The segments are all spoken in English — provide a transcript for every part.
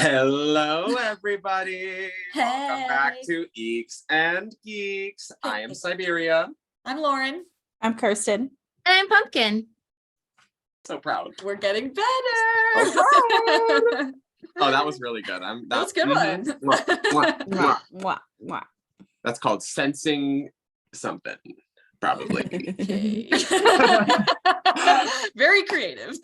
Hello, everybody. Hey. Welcome back to Eeks and Geeks. I am Siberia. I'm Lauren. I'm Kirsten. And I'm Pumpkin. So proud. We're getting better. Oh, that was really good. That was a good one. Mwah, mwah. Mwah, mwah. That's called sensing something, probably. Okay. Very creative.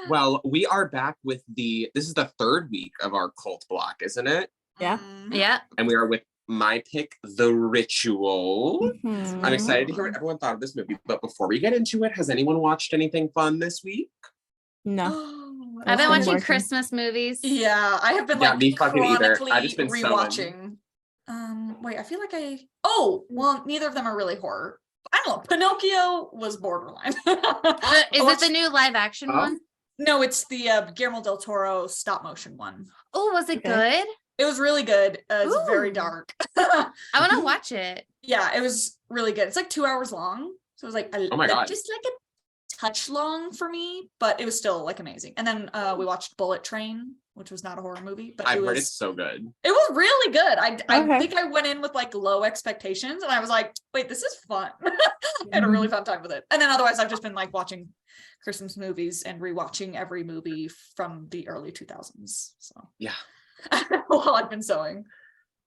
Well, we are back with this is the third week of our cult block, isn't it? Yeah. Yeah. And we are with my pick, The Ritual. Mhm. I'm excited to hear what everyone thought of this movie. But before we get into it, has anyone watched anything fun this week? No. I've been been watching working. Christmas movies. Yeah, I have been Yeah, like me fucking either. chronically I just been rewatching. Wait, I feel like well, neither of them are really horror. I don't know. Pinocchio was borderline. Is it the new live action one? No, it's the Guillermo del Toro stop motion one. Oh, was it Okay. good? It was really good. It's very Ooh. dark. I want to watch it. Yeah, it was really good. It's like 2 hours long. So it was like, Oh my God. just like a touch long for me, but it was still like amazing. And then we watched Bullet Train, which was not a horror movie, but I've heard it's so good. it was really good. I Okay. think I went in with like low expectations and I was like, wait, this is fun. I had a really fun time with it. And then otherwise I've just been like watching Christmas movies and rewatching every movie from the early 2000s. So Yeah. while I've been sewing.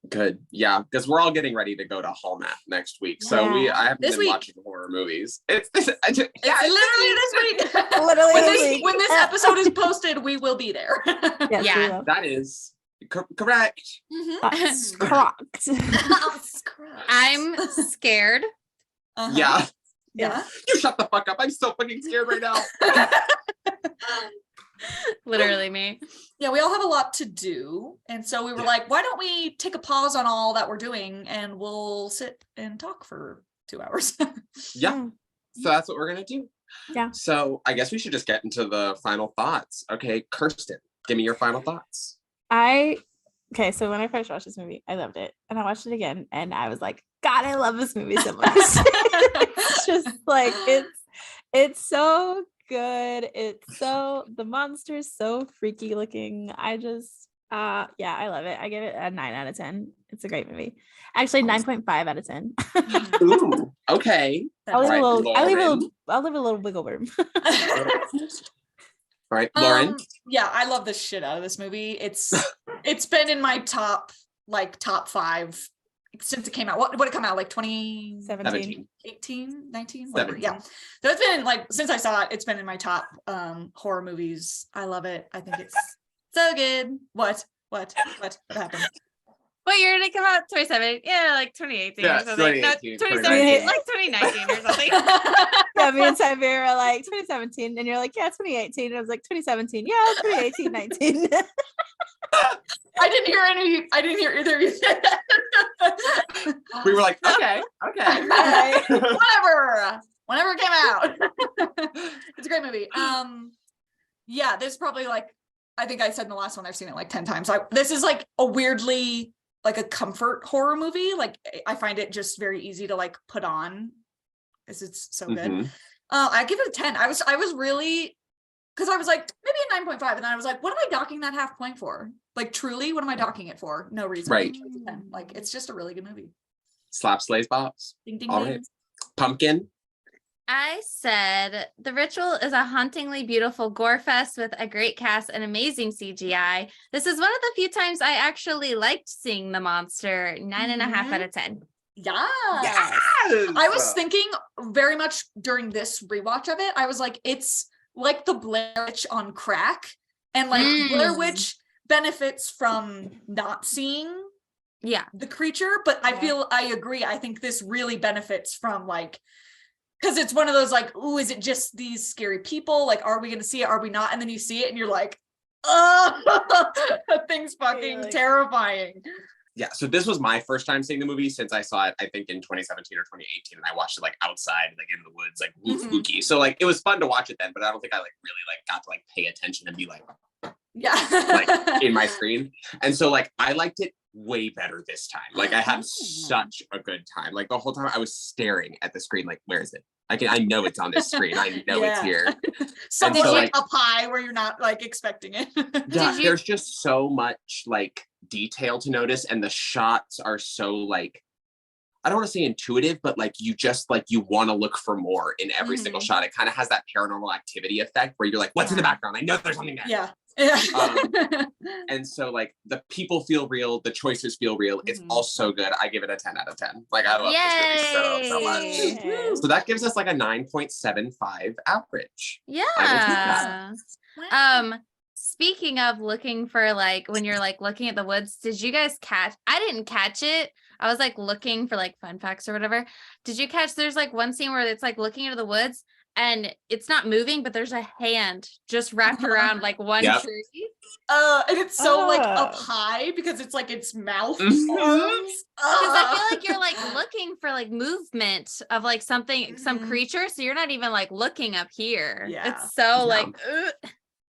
Good. Yeah, because we're all getting ready to go to Hallmark next week. So Yeah. I haven't This been week. watching horror movies. It's this. It's literally this week. Literally when, this this, week. when this episode is posted, we will be there. Yes, Yeah. we will. That is correct. Mhm. That's correct. I'm scared. Uh-huh. Yeah. Yeah. You shut the fuck up. I'm so fucking scared right now. Literally me. Yeah, we all have a lot to do. And so we were like, why don't we take a pause on all that we're doing and we'll sit and talk for 2 hours. Yeah. So that's what we're gonna do. Yeah. So I guess we should just get into the final thoughts. Okay, Kirsten, give me your final thoughts. So when I first watched this movie, I loved it. And I watched it again and I was like, God, I love this movie so much. It's just like it's so good. The monster's so freaky looking. I love it. I give it a 9 out of 10. It's a great movie. Actually, 9.5 out of 10. Ooh, okay. I'll leave Lauren. a little wiggle room. All right, Lauren. Yeah, I love the shit out of this movie. It's been in my top 5 since it came out. What did it come out, like 2017, 18, 19, whatever. 17. Yeah. So it's been like, since I saw it, it's been in my top horror movies. I love it. I think it's so good. What happened? What year did it come out? 27? Yeah, like 2018 Yeah, or something. No, 2018, 2017, like 2019 or something. Yeah, me and Siberia were like 2017, and you're like, yeah, 2018. And I was like 2017. Yeah, 2018, 19. I didn't hear either of you say that. We were like, okay. Whenever it came out. It's a great movie. Yeah, this is probably like, I think I said in the last one, I've seen it like 10 times. This is like a weirdly like a comfort horror movie. Like I find it just very easy to like put on because it's so good. Mhm. I give it a 10. I was really, because I was like maybe a 9.5, and then I was like, what am I docking that half point for? Like truly, what am I docking it for? No reason. Right. It's a 10. Like it's just a really good movie. Slap Slays Bops. Ding ding All ding. right. Pumpkin. I said The Ritual is a hauntingly beautiful gore fest with a great cast and amazing CGI. This is one of the few times I actually liked seeing the monster. 9.5 out of 10. Yeah. Yes. I was thinking very much during this rewatch of it, I was like, it's like the Blair Witch on crack. And like Blair Witch benefits from not seeing the creature, but I agree. I think this really benefits from like, because it's one of those like, ooh, is it just these scary people? Like, are we going to see it? Are we not? And then you see it and you're like, oh, that thing's fucking terrifying. Yeah, so this was my first time seeing the movie since I saw it, I think in 2017 or 2018, and I watched it like outside, like in the woods, like spooky. So like it was fun to watch it then, but I don't think I like really like got to like pay attention and be like Yeah. like in my screen. And so like I liked it way better this time. Like I had such a good time. Like the whole time I was staring at the screen, like, where is it? I know it's on this screen. I know it's here. Somewhere so, like up high where you're not like expecting it. Yeah, there's just so much like detail to notice, and the shots are so like, I don't want to say intuitive, but like you just like you want to look for more in every single shot. It kind of has that Paranormal Activity effect where you're like, what's in the background? I know there's something there. Yeah. And so like the people feel real, the choices feel real. It's all so good. I give it a 10 out of 10. Like I love this movie so much. Yay. So that gives us like a 9.75 average. Yeah. Speaking of looking for like when you're like looking at the woods, did you guys catch? I didn't catch it. I was like looking for like fun facts or whatever. Did you catch? There's like one scene where it's like looking into the woods and it's not moving, but there's a hand just wrapped around like one tree. And it's so like up high because it's like its mouth arms. Because I feel like you're like looking for like movement of like something, some creature. So you're not even like looking up here. Yeah. It's so like,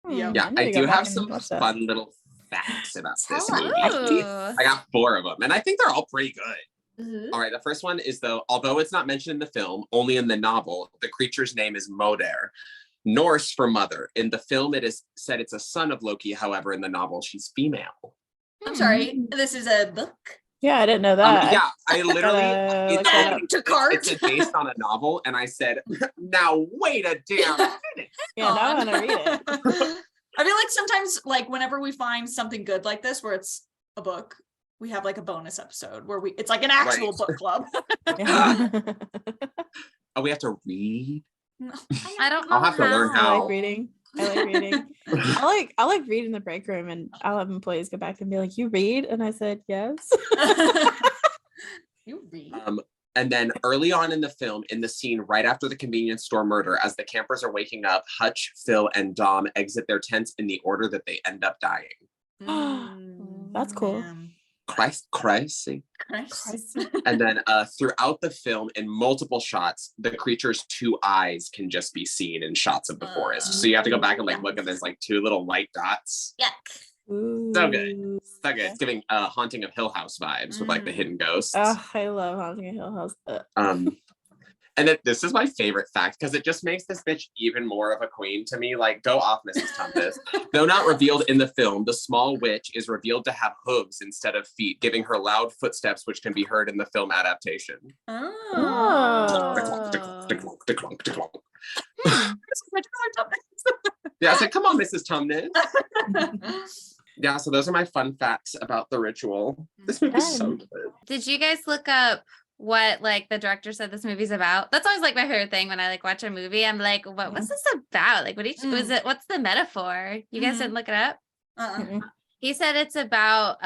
yeah, I do have some fun little facts about this movie. I got 4 of them, and I think they're all pretty good. All right, the first one is though, although it's not mentioned in the film, only in the novel, the creature's name is Moder, Norse for mother. In the film, it is said it's a son of Loki. However, in the novel, she's female. I'm sorry, this is a book. Yeah, I didn't know that. Yeah, I literally it's based on a novel, and I said, "Now wait a damn minute." Yeah, now I want to read it. I feel like sometimes, like whenever we find something good like this, where it's a book, we have like a bonus episode where it's like an actual book club. Oh, we have to read. No, I don't know. I'll have to learn how. I like reading. I like read in the break room, and I'll have employees go back and be like, "You read?" And I said, "Yes." You read. And then early on in the film, in the scene right after the convenience store murder, as the campers are waking up, Hutch, Phil, and Dom exit their tents in the order that they end up dying. That's cool. Crazy. And then throughout the film, in multiple shots, the creature's 2 eyes can just be seen in shots of the forest. So you have to go back and like look at this like 2 little white dots. Yuck. Ooh. So good. So good. It's giving Haunting of Hill House vibes with like the hidden ghosts. Oh, I love Haunting of Hill House. And then this is my favorite fact because it just makes this bitch even more of a queen to me. Like, go off, Mrs. Tumnus. Though not revealed in the film, the small witch is revealed to have hooves instead of feet, giving her loud footsteps, which can be heard in the film adaptation. Yeah, I said, come on, Mrs. Tumnus. Yeah, so those are my fun facts about The Ritual. This movie's so good. Did you guys look up what like the director said this movie's about? That's always like my favorite thing when I like watch a movie. I'm like, what's this about? Like, was it? What's the metaphor? You guys didn't look it up? He said it's about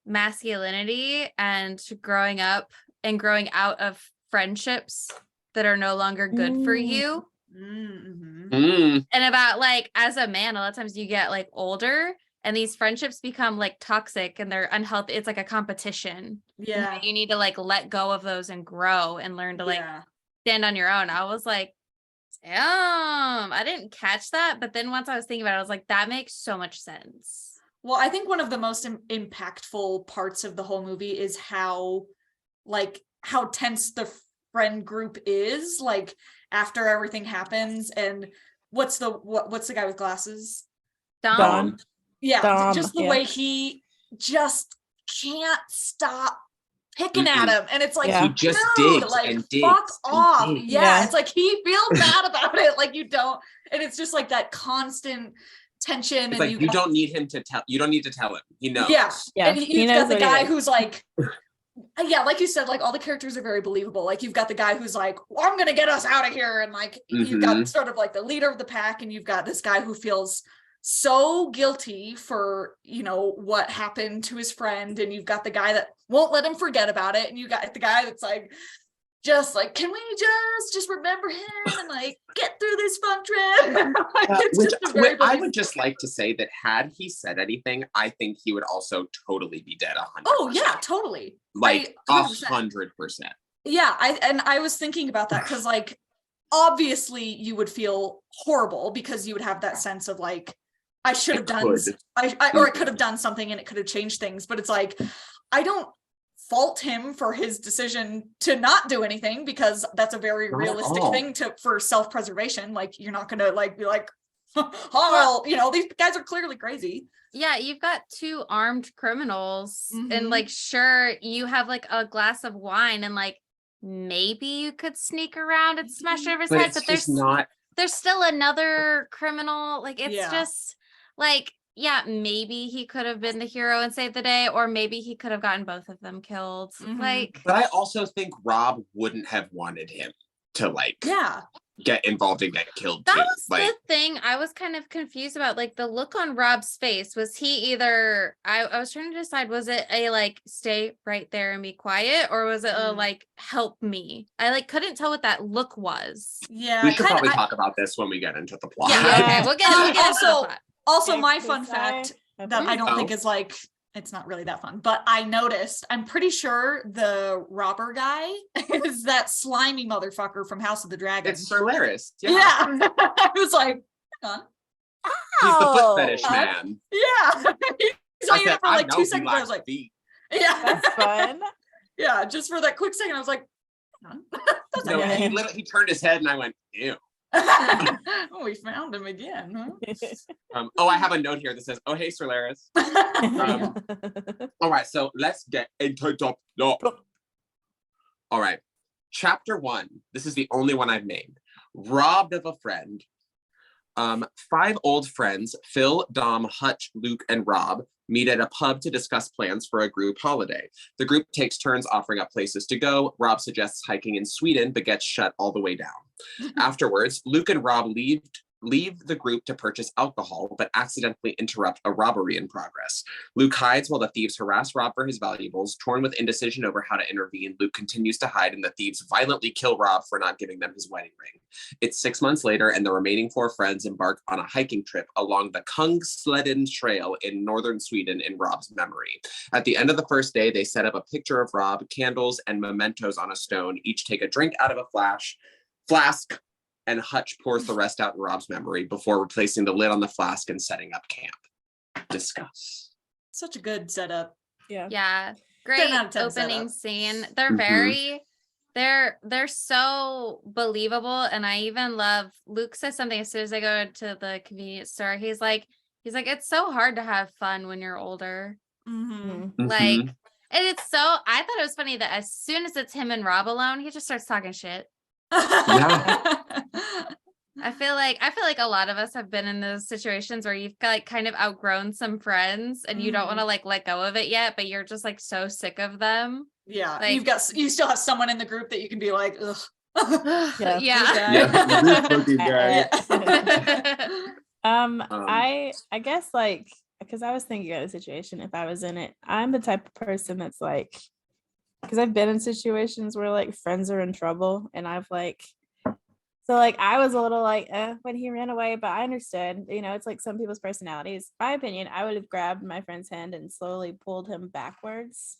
masculinity and growing up and growing out of friendships that are no longer good for you. And about like as a man, a lot of times you get like older and these friendships become like toxic and they're unhealthy. It's like a competition. Yeah. You need to like let go of those and grow and learn to like stand on your own. I was like, damn, I didn't catch that. But then once I was thinking about it, I was like, that makes so much sense. Well, I think one of the most impactful parts of the whole movie is how tense the friend group is, like after everything happens. And what's the guy with glasses? Dom. Yeah, Dom, just the way he just can't stop picking at him, and it's like he just digs like and digs. fuck off. Digs. Yeah, it's like he feels bad about it, like you don't, and it's just like that constant tension. It's and like you don't need him to tell. You don't need to tell him. He knows. Yeah, and you've got the guy who's who's like. Yeah, like you said, like all the characters are very believable. Like you've got the guy who's like, well, I'm gonna get us out of here, and like you've got sort of like the leader of the pack, and you've got this guy who feels so guilty for, you know, what happened to his friend, and you've got the guy that won't let him forget about it, and you got the guy that's like, just like, can we just remember him and like get through this fun trip? I would just like to say that had he said anything, I think he would also totally be dead 100%. Oh yeah, totally. Like 100%. Yeah, I was thinking about that because like obviously you would feel horrible because you would have that sense of like, I should have done, or I could have done something and it could have changed things. But it's like, I don't fault him for his decision to not do anything, because that's a very realistic thing for self-preservation. Like, you're not gonna like be like, oh, you know, these guys are clearly crazy. Yeah, you've got two armed criminals, and like, sure, you have like a glass of wine, and like maybe you could sneak around and smash over his head, but there's still another criminal. Like, it's just like, yeah, maybe he could have been the hero and saved the day, or maybe he could have gotten both of them killed. Like, but I also think Rob wouldn't have wanted him to like get involved and get killed that too. was Like, the thing I was kind of confused about. Like, the look on Rob's face, was he either, I was trying to decide, was it a like stay right there and be quiet, or was it a like help me? I like couldn't tell what that look was. Yeah, we should probably talk about this when we get into the plot. Yeah, okay, we'll get into the plot. Also, my fun fact that I don't think is like, it's not really that fun, but I noticed, I'm pretty sure the robber guy is that slimy motherfucker from House of the Dragon. It's Sir Laris. Yeah. I was like, hang on. He's the foot fetish man. Yeah. He's hanging up for like 2 seconds. I was like, feet. yeah. That's fun. Yeah, just for that quick second, I was like, hang on. No, he turned his head and I went, ew. Oh, we found him again, huh? I have a note here that says, oh, hey, Sir Laris. All right, so let's get into the plot. All right, chapter 1. This is the only one I've named. Robbed of a friend. 5 old friends, Phil, Dom, Hutch, Luke, and Rob, meet at a pub to discuss plans for a group holiday. The group takes turns offering up places to go. Rob suggests hiking in Sweden, but gets shut all the way down. Afterwards, Luke and Rob leave the group to purchase alcohol, but accidentally interrupt a robbery in progress. Luke hides while the thieves harass Rob for his valuables. Torn with indecision over how to intervene, Luke continues to hide, and the thieves violently kill Rob for not giving them his wedding ring. It's 6 months later, and the remaining 4 friends embark on a hiking trip along the Kungsleden Trail in northern Sweden in Rob's memory. At the end of the first day, they set up a picture of Rob, candles, and mementos on a stone. Each take a drink out of a flask, and Hutch pours the rest out in Rob's memory before replacing the lid on the flask and setting up camp. Discuss. Such a good setup. Yeah. Great opening scene. They're very, they're so believable. And I even love, Luke says something as soon as I go to the convenience store. He's like, it's so hard to have fun when you're older. Like, and it's so, I thought it was funny that as soon as it's him and Rob alone, he just starts talking shit. I feel like a lot of us have been in those situations where you've like kind of outgrown some friends and you don't want to like let go of it yet, but you're just like so sick of them. Yeah, like, you still have someone in the group that you can be like, ugh. I guess like, because I was thinking of the situation if I was in it, I'm the type of person that's like, because I've been in situations where like friends are in trouble, and I've like, so like I was a little like when he ran away, but I understood, you know, it's like some people's personalities. My opinion, I would have grabbed my friend's hand and slowly pulled him backwards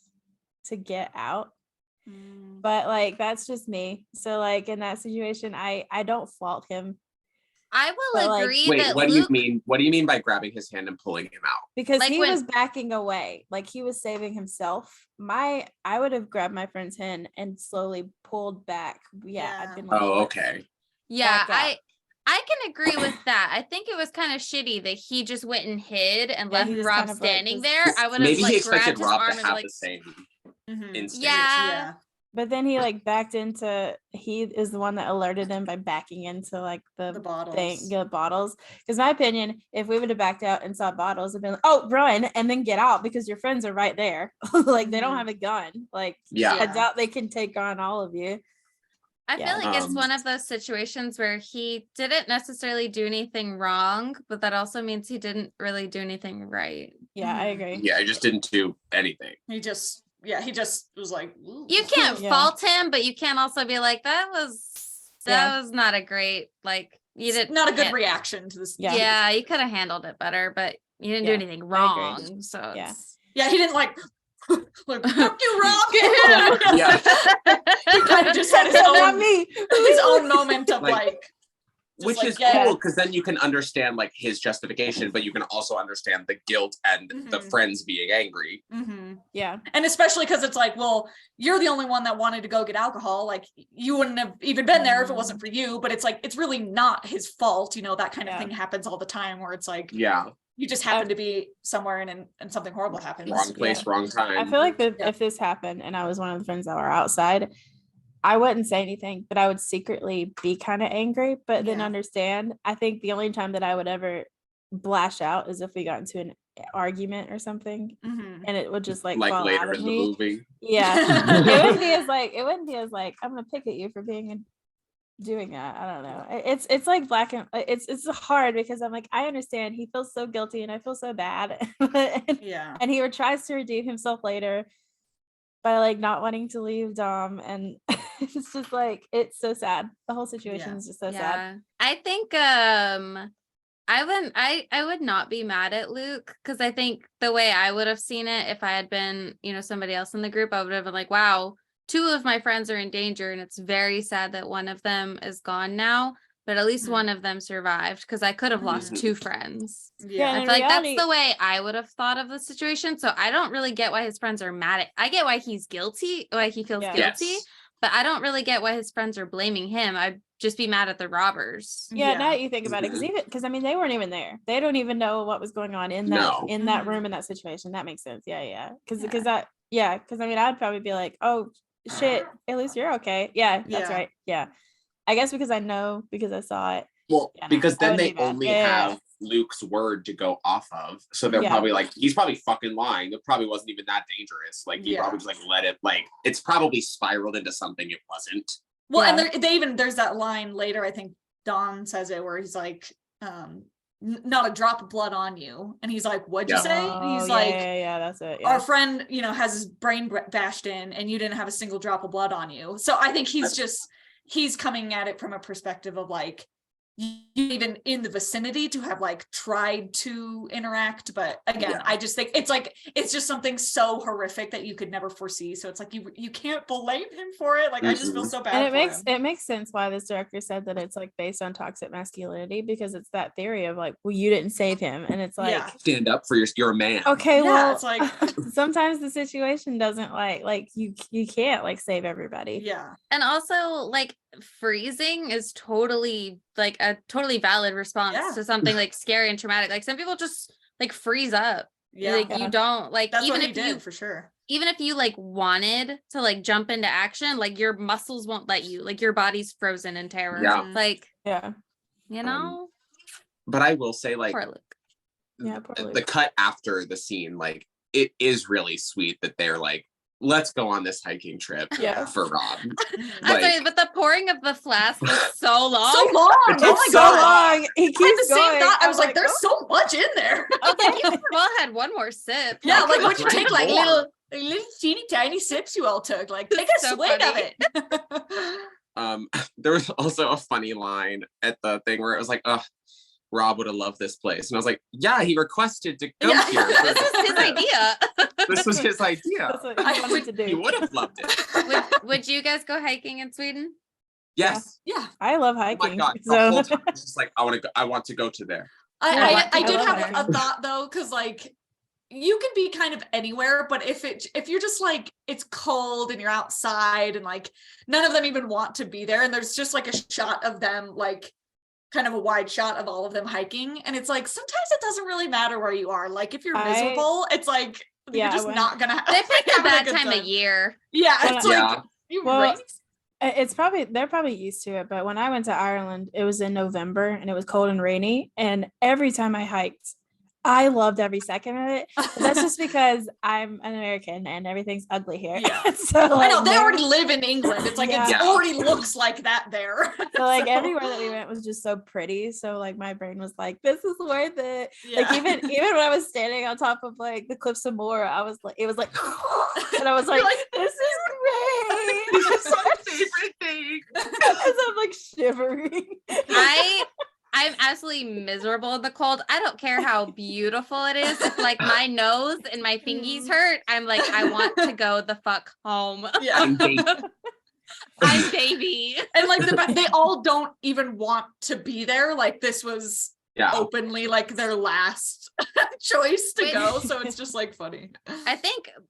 to get out. But like that's just me. So like in that situation, I don't fault him. I will agree. Wait, that what Luke, do you mean? What do you mean by grabbing his hand and pulling him out? Because like he when, was backing away, like he was saving himself. I would have grabbed my friend's hand and slowly pulled back. I'd been like, okay. Yeah, I can agree with that. I think it was kind of shitty that he just went and hid and left Rob kind of standing there. I would have maybe like he expected grabbed his Rob arm to and have like the same instinct. Yeah. But then he like backed into, he is the one that alerted him by backing into like the bottles. Because my opinion, if we would have backed out and saw bottles, it'd been like, oh, run and then get out because your friends are right there. Like they don't have a gun. Like I doubt they can take on all of you. I feel like it's one of those situations where he didn't necessarily do anything wrong, but that also means he didn't really do anything right. Yeah, I agree. Yeah, he just didn't do anything. He just was like, ooh. You can't fault him, but you can't also be like, that was not a great, like, you didn't, not a good reaction to this. Yeah, you could have handled it better, but you didn't do anything wrong. So he didn't like fuck you, Rob. He kind of just had his own moment of like Which is cool because then you can understand like his justification, but you can also understand the guilt and the friends being angry. Yeah. And especially because it's like, well, you're the only one that wanted to go get alcohol. Like you wouldn't have even been there if it wasn't for you. But it's like, it's really not his fault. You know, that kind of thing happens all the time where it's like, you just happen to be somewhere and something horrible happens. Wrong place, wrong time. I feel like if this happened and I was one of the friends that were outside, I wouldn't say anything, but I would secretly be kind of angry, but then understand. I think the only time that I would ever blash out is if we got into an argument or something, and it would just like fall later out of in me. the movie. Yeah, it wouldn't be as like I'm gonna pick at you for doing that. I don't know. It's like black and it's hard because I'm like I understand he feels so guilty and I feel so bad, and he tries to redeem himself later by like not wanting to leave Dom, and it's just like it's so sad. The whole situation is just so sad. I think I would not be mad at Luke because I think the way I would have seen it if I had been, you know, somebody else in the group, I would have been like, wow, 2 of my friends are in danger and it's very sad that one of them is gone now, but at least one of them survived because I could have lost 2 friends. Yeah, I feel like that's the way I would have thought of the situation. So I don't really get why his friends are mad at. I get why he's guilty, why he feels guilty, but I don't really get why his friends are blaming him. I'd just be mad at the robbers. Yeah, now that you think about it, because I mean they weren't even there. They don't even know what was going on in that room in that situation. That makes sense. Yeah. Because I mean I'd probably be like, oh shit, at least you're okay. Yeah, that's right. Yeah. I guess because I saw it. Well, because then they only have Luke's word to go off of. So they're probably like, he's probably fucking lying. It probably wasn't even that dangerous. Like he probably just like let it, like it's probably spiraled into something it wasn't. Well, and there's that line later, I think Don says it, where he's like, not a drop of blood on you. And he's like, what'd you say? And he's like, that's it. Our friend, you know, has his brain bashed in and you didn't have a single drop of blood on you. So I think he's coming at it from a perspective of like, you even in the vicinity to have like tried to interact, but again I just think it's just something so horrific that you could never foresee, so it's like you can't blame him for it. Like I just feel so bad. And it makes sense why this director said that it's like based on toxic masculinity, because it's that theory of like, well, you didn't save him, and it's like stand up for you're a man. Okay, well it's like sometimes the situation doesn't like you can't like save everybody. And also like freezing is totally like a totally valid response to something like scary and traumatic. Like some people just like freeze up. You don't like, that's even what if he did, you for sure. Even if you like wanted to like jump into action, like your muscles won't let you, like your body's frozen in terror. Like you know. But I will say, like, poor Luke. Poor Luke. The cut after the scene, like it is really sweet that they're like, let's go on this hiking trip for Rob. I'm sorry, but the pouring of the flask was so long. So long. It's so long. He keeps I had the going. same thought. I was like, there's so much in there. I was like, you all had one more sip. Yeah, like would you take like little teeny tiny sips you all took? Like take a swig of it. There was also a funny line at the thing where it was like, Rob would have loved this place. And I was like, yeah, he requested to go here. This was his idea. This was his idea. That's what he wanted to do. He would have loved it. Would you guys go hiking in Sweden? Yes. Yeah. I love hiking. Oh my God. The whole time it's just like, I want to go to there. I did have a thought though, because like you can be kind of anywhere, but if you're just like, it's cold and you're outside and like none of them even want to be there, and there's just like a shot of them, like kind of a wide shot of all of them hiking, and it's like sometimes it doesn't really matter where you are. Like if you're miserable, it's like you're just not gonna they pick a bad time of year. It's like they're probably used to it, but when I went to Ireland, it was in November and it was cold and rainy, and every time I hiked, I loved every second of it. But that's just because I'm an American and everything's ugly here. So like, I know they already live in England. It's like it already looks like that there. So like everywhere that we went was just so pretty. So like my brain was like, this is worth it. Like even when I was standing on top of like the cliffs of Moher, I was like, it was like, and I was like, this is great. This is my favorite thing. As I'm like shivering. I'm absolutely miserable in the cold. I don't care how beautiful it is. If like my nose and my fingies hurt, I'm like, I want to go the fuck home. I'm baby. And like they all don't even want to be there. Like this was openly like their last choice to go. So it's just like funny.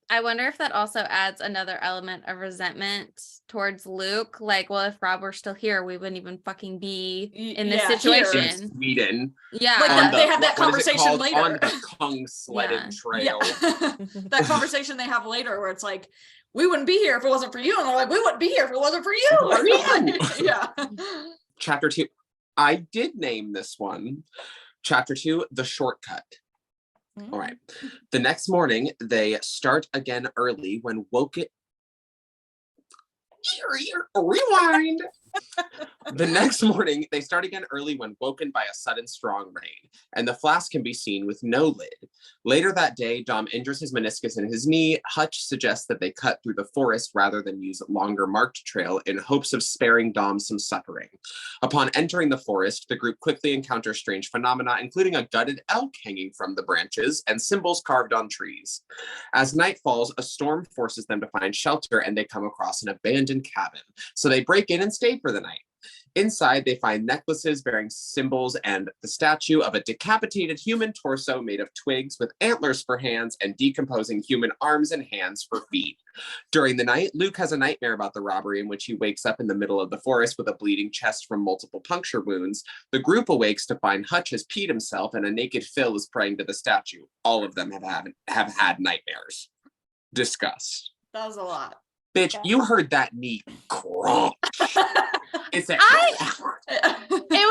I wonder if that also adds another element of resentment towards Luke. Like, well, if Rob were still here, we wouldn't even fucking be in this situation. In Sweden. Yeah. Like they have that conversation later. On the Kung-sledded trail. Yeah. That conversation they have later where it's like, we wouldn't be here if it wasn't for you. And they're like, we wouldn't be here if it wasn't for you. Yeah. Chapter 2. I did name this one. Chapter 2, The Shortcut. All right. The next morning, they start again early when woken. Rewind. The next morning, they start again early when woken by a sudden strong rain, and the flask can be seen with no lid. Later that day, Dom injures his meniscus in his knee. Hutch suggests that they cut through the forest rather than use a longer marked trail in hopes of sparing Dom some suffering. Upon entering the forest, the group quickly encounters strange phenomena, including a gutted elk hanging from the branches and symbols carved on trees. As night falls, a storm forces them to find shelter, and they come across an abandoned cabin. So they break in and stay for the night. Inside, they find necklaces bearing symbols and the statue of a decapitated human torso made of twigs with antlers for hands and decomposing human arms and hands for feet. During the night, Luke has a nightmare about the robbery in which he wakes up in the middle of the forest with a bleeding chest from multiple puncture wounds. The group awakes to find Hutch has peed himself and a naked Phil is praying to the statue. All of them have had nightmares. That was a lot. Bitch, you heard that knee crunch. It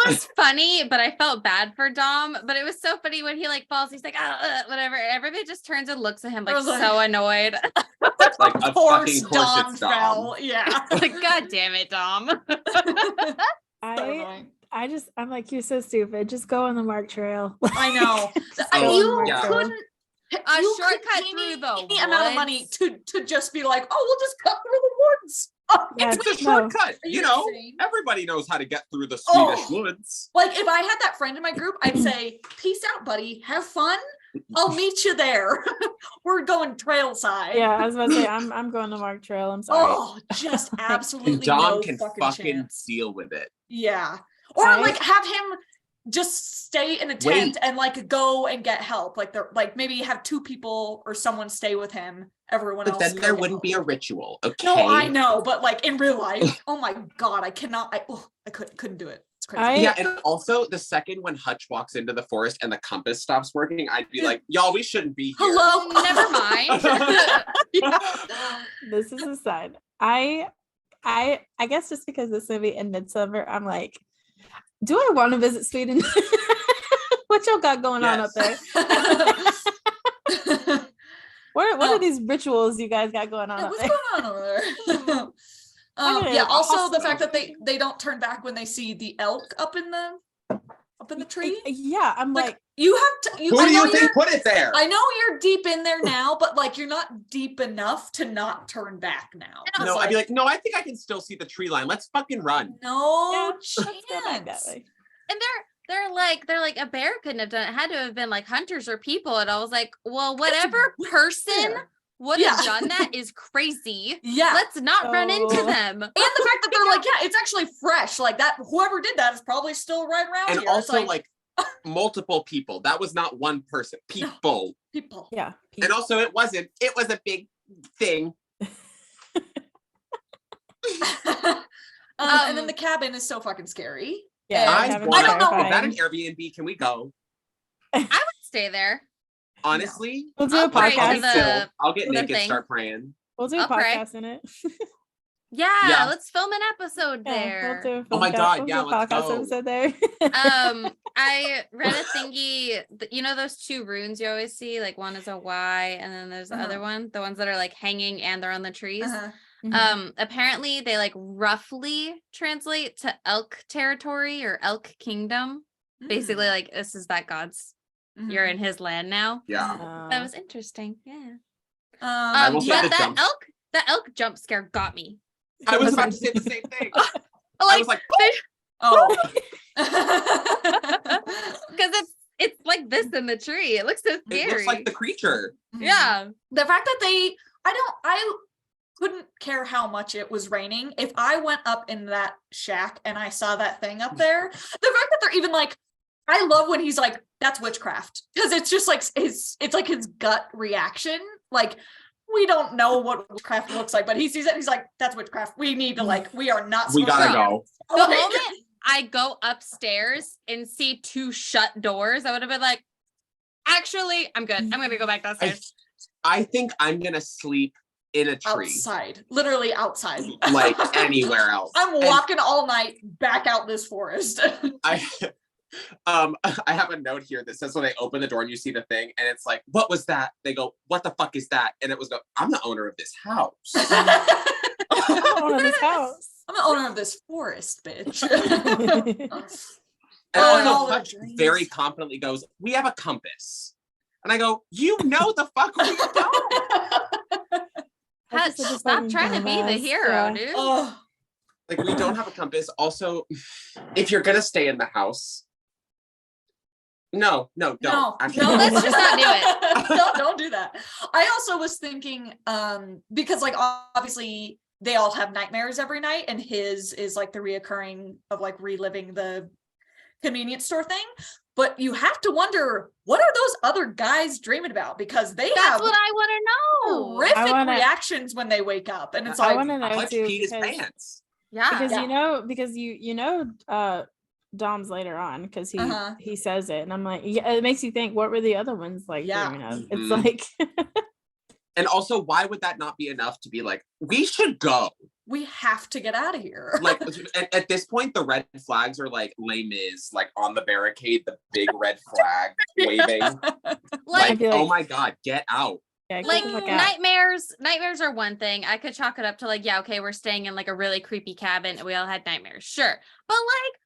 was funny, but I felt bad for Dom. But it was so funny when he like falls. He's like, whatever. Everybody just turns and looks at him like so annoyed. Like of course Dom fell. Yeah. Like, God damn it, Dom. I'm like, you're so stupid. Just go on the marked trail. I know. Couldn't. A shortcut through the woods. Amount of money to just be like, oh, we'll just cut through the woods. It's a shortcut. You know, everybody knows how to get through the Swedish woods. Like if I had that friend in my group, I'd say, peace out, buddy. Have fun. I'll meet you there. We're going trail side. Yeah, I was about to say, I'm going the marked trail. I'm sorry. Oh, just absolutely and Dom no can fucking deal with it. Yeah. Or like have him just stay in a tent and like go and get help. Like they're like maybe have two people or someone stay with him. Everyone else. But then there wouldn't be a ritual. Okay. No, I know, but like in real life, oh my God, I cannot. I couldn't do it. It's crazy. Yeah, and also the second when Hutch walks into the forest and the compass stops working, I'd be like, y'all, we shouldn't be here. Hello, never mind. This is a side. I guess just because this movie in midsummer, I'm like, do I want to visit Sweden? What y'all got going on up there? What are these rituals you guys got going on up there? What's going on over there? Also the fact that they don't turn back when they see the elk up in the tree. Yeah, I'm like you have to. Who do you think put it there? I know you're deep in there now, but like you're not deep enough to not turn back now. No, I'd be like, no, I think I can still see the tree line. Let's fucking run. No chance. And they're like a bear couldn't have done it. It had to have been like hunters or people. And I was like, well, whatever person would have done that is crazy. Yeah. Let's not run into them. And the fact that they're like, yeah, it's actually fresh. Like that, whoever did that is probably still right around and here. And also like multiple people. That was not one person. People. No, people. Yeah. People. And also it was a big thing. And then the cabin is so fucking scary. Yeah, I don't know. Is that an Airbnb? Can we go? I would stay there. Honestly, we'll do a podcast. I'll get naked, start praying. We'll do a podcast in it. Yeah, let's film an episode there. We'll do oh my God, we'll do a podcast episode there. I read a thingy. You know those two runes you always see? Like one is a Y, and then there's the other one, the ones that are like hanging and they're on the trees. Apparently they like roughly translate to elk territory or elk kingdom. Basically like this is that god's you're in his land now. That was interesting. I will say that elk jump scare got me. I was about to say the same thing. I was like, because it's like this in the tree. It looks so scary. It looks like the creature. Yeah. The fact that couldn't care how much it was raining. If I went up in that shack and I saw that thing up there, the fact that they're even like, I love when he's like, that's witchcraft. Because it's just like it's like his gut reaction. Like, we don't know what witchcraft looks like, but he sees it and he's like, that's witchcraft. We need to like, we are not we gotta go. The moment I go upstairs and see 2 shut doors, I would have been like, actually, I'm good. I'm gonna go back downstairs. I think I'm gonna sleep in a tree. Outside. Literally outside. Like anywhere else. I'm walking all night back out this forest. I have a note here that says when they open the door and you see the thing and it's like, what was that? They go, what the fuck is that? And it was I'm the owner of this house. I'm the owner of this house. I'm the owner of this forest, bitch. And also Hutch very confidently goes, we have a compass. And I go, you know the fuck we don't. Hutch, stop trying to be the hero, dude. Oh. Like, we don't have a compass. Also, if you're gonna stay in the house, no, don't. No, let's just not do it. No, don't do that. I also was thinking, because like obviously they all have nightmares every night, and his is like the reoccurring of like reliving the convenience store thing. But you have to wonder, what are those other guys dreaming about? Because they That's what I want to know. horrific reactions when they wake up, and it's I like, want to know Hutch too, peed his pants. Yeah. Because you know Dom's later on, because he says it, and I'm like, yeah, it makes you think, what were the other ones like dreaming of? It's like and also, why would that not be enough to be like, we should go? We have to get out of here. Like at this point, the red flags are like Les Mis, like on the barricade, the big red flag waving. Like, oh my God, get out. Yeah, like nightmares are one thing. I could chalk it up to like, yeah, okay, we're staying in like a really creepy cabin and we all had nightmares. Sure. But like,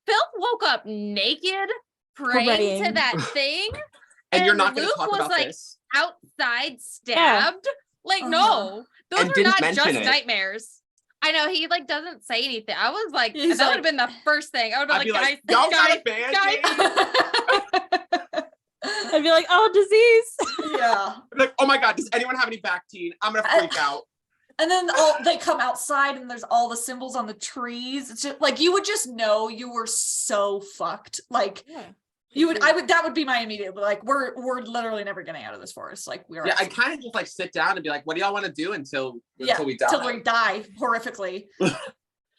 Phil woke up naked, praying to that thing. And you're not going to Luke talk was about like this. Outside stabbed. Like, no, those were not just nightmares. I know, he like doesn't say anything. I was like, that would have been the first thing. I would have been like, y'all got a band-aid? I'd be like, oh, disease. Yeah. Like, oh my God, does anyone have any Bactine? I'm gonna freak out. And then they come outside and there's all the symbols on the trees. It's just like, you would just know you were so fucked. Like, that would be my immediate, like, we're literally never getting out of this forest. Like, we are. Yeah, I kind of just like sit down and be like, what do y'all want to do until we die? Until we die horrifically.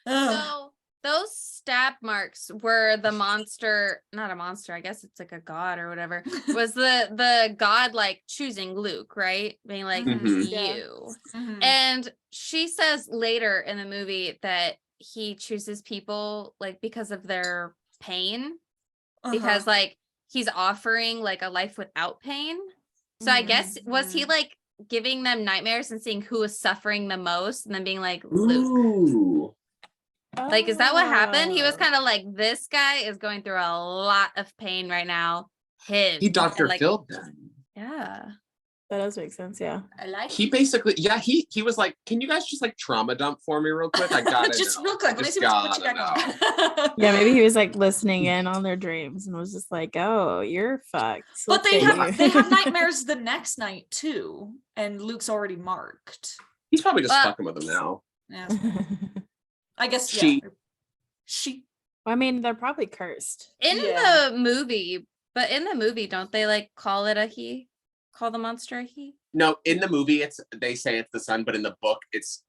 So those stab marks were the monster, not a monster, I guess it's like a god or whatever, was the god like choosing Luke, right? Being like, you. Mm-hmm. And she says later in the movie that he chooses people like because of their pain. Because like he's offering like a life without pain. So I guess, was he like giving them nightmares and seeing who was suffering the most and then being like, Luke? Ooh. Like, is that what happened? He was kind of like, this guy is going through a lot of pain right now. He Dr. Phil them. Yeah. That does make sense, yeah. I like he basically, he was like, can you guys just like trauma dump for me real quick? I gotta just know. real quick. Let me see what you got going. Yeah, maybe he was like listening in on their dreams and was just like, oh, you're fucked. But they have nightmares the next night too, and Luke's already marked. He's probably just fucking with them now. Yeah. I guess she. I mean, they're probably cursed. In the movie, don't they like call it a he? Call the monster a he? No, in the movie they say it's the son, but in the book it's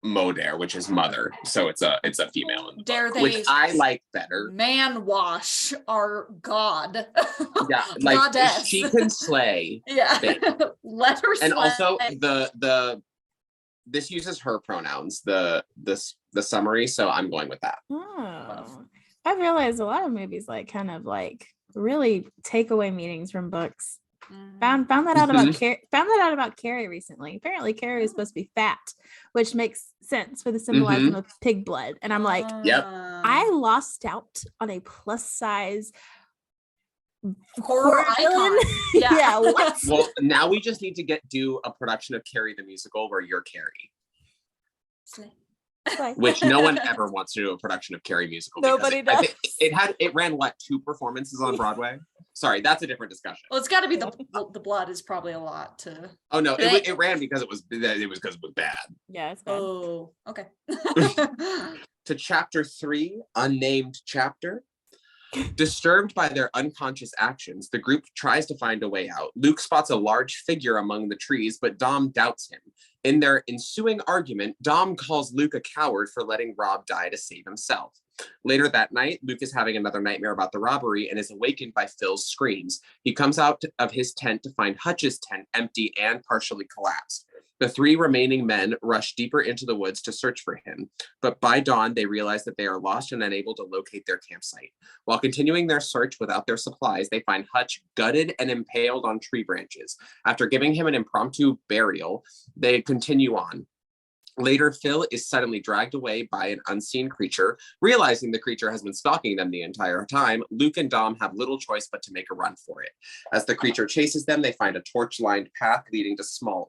Moder, which is mother. So it's a female in the book, which I like better. Man wash our god. Yeah, like Goddess. She can slay. Yeah. Let her slay. And also this uses her pronouns, the summary, so I'm going with that. Oh. I've realized a lot of movies like kind of like really take away meanings from books. Found that out about Carrie recently. Apparently Carrie is supposed to be fat, which makes sense for the symbolism of pig blood. And I'm like, yep. I lost out on a plus size horror icon. Yeah. What? Well, now we just need to do a production of Carrie the musical where you're Carrie. Like, which no one ever wants to do a production of Carrie musical. Nobody does. I think it ran what, 2 performances on Broadway? Sorry, that's a different discussion. Well, it's got to be the blood is probably a lot to. Oh no, it ran because it was because it was bad. Yeah, it's bad. Oh, okay. To chapter 3, unnamed chapter. Disturbed by their unconscious actions, the group tries to find a way out. Luke spots a large figure among the trees, but Dom doubts him. In their ensuing argument, Dom calls Luke a coward for letting Rob die to save himself. Later that night, Luke is having another nightmare about the robbery and is awakened by Phil's screams. He comes out of his tent to find Hutch's tent empty and partially collapsed. The 3 remaining men rush deeper into the woods to search for him, but by dawn, they realize that they are lost and unable to locate their campsite. While continuing their search without their supplies, they find Hutch gutted and impaled on tree branches. After giving him an impromptu burial, they continue on. Later, Phil is suddenly dragged away by an unseen creature. Realizing the creature has been stalking them the entire time, Luke and Dom have little choice but to make a run for it. As the creature chases them, they find a torch-lined path leading to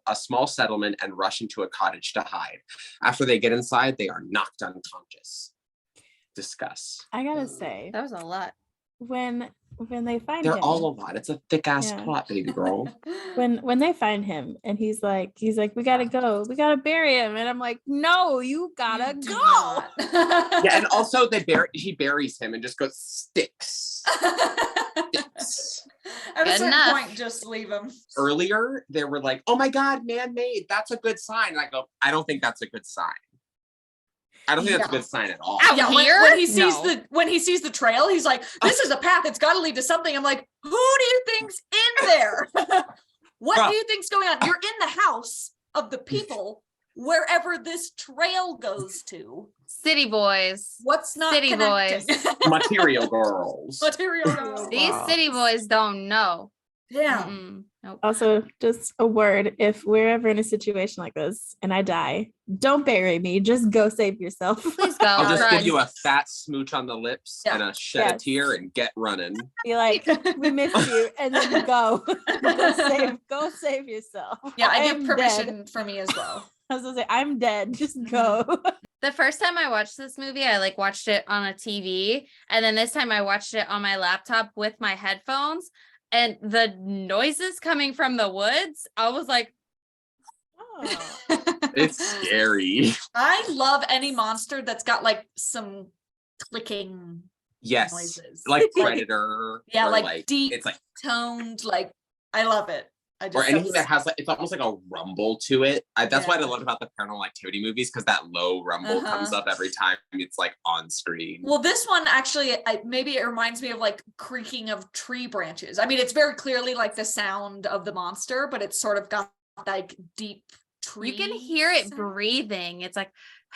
a small settlement and rush into a cottage to hide. After they get inside, they are knocked unconscious. Discuss. I gotta say, That was a lot. when they find They're him, all a lot. It's a thick-ass plot, baby girl. when they find him and he's like, we gotta go, we gotta bury him, and I'm like, no, you gotta go. Yeah, and also he buries him and just goes sticks. Sticks. At a Good certain enough. point, just leave him. Earlier, they were like, "Oh my God, man-made. That's a good sign." And I go, "I don't think that's a good sign. I don't think that's a good sign at all." Yeah, Here? when he sees No. when he sees the trail, he's like, "This is a path. It's got to lead to something." I'm like, "Who do you think's in there? What do you think's going on? You're in the house of the people wherever this trail goes to. City boys. What's not City connecting?" Material girls. Material girls. These city boys don't know. Yeah. Nope. Also, just a word, if we're ever in a situation like this and I die, don't bury me, just go save yourself. Please go. I'll just run. give you a fat smooch on the lips Yeah. and a shed a tear and get running. Be like, we miss you, and then go save yourself. Yeah, I am give permission dead. for me as well. I was gonna say, I'm dead, just go. The first time I watched this movie, I watched it on a TV, and then this time I watched it on my laptop with my headphones, and the noises coming from the woods, I was like, Oh. It's scary. I love any monster that's got some clicking Yes. noises. Like Predator. Yeah, or like deep it's like toned, I love it. or anything that has it's almost like a rumble to it. That's what I Yeah. love about the Paranormal Activity movies, because that low rumble comes up every time it's on screen. Well, this one actually, maybe it reminds me of creaking of tree branches. I mean, it's very clearly the sound of the monster, but it's sort of got deep tree. you can hear it sound. breathing. It's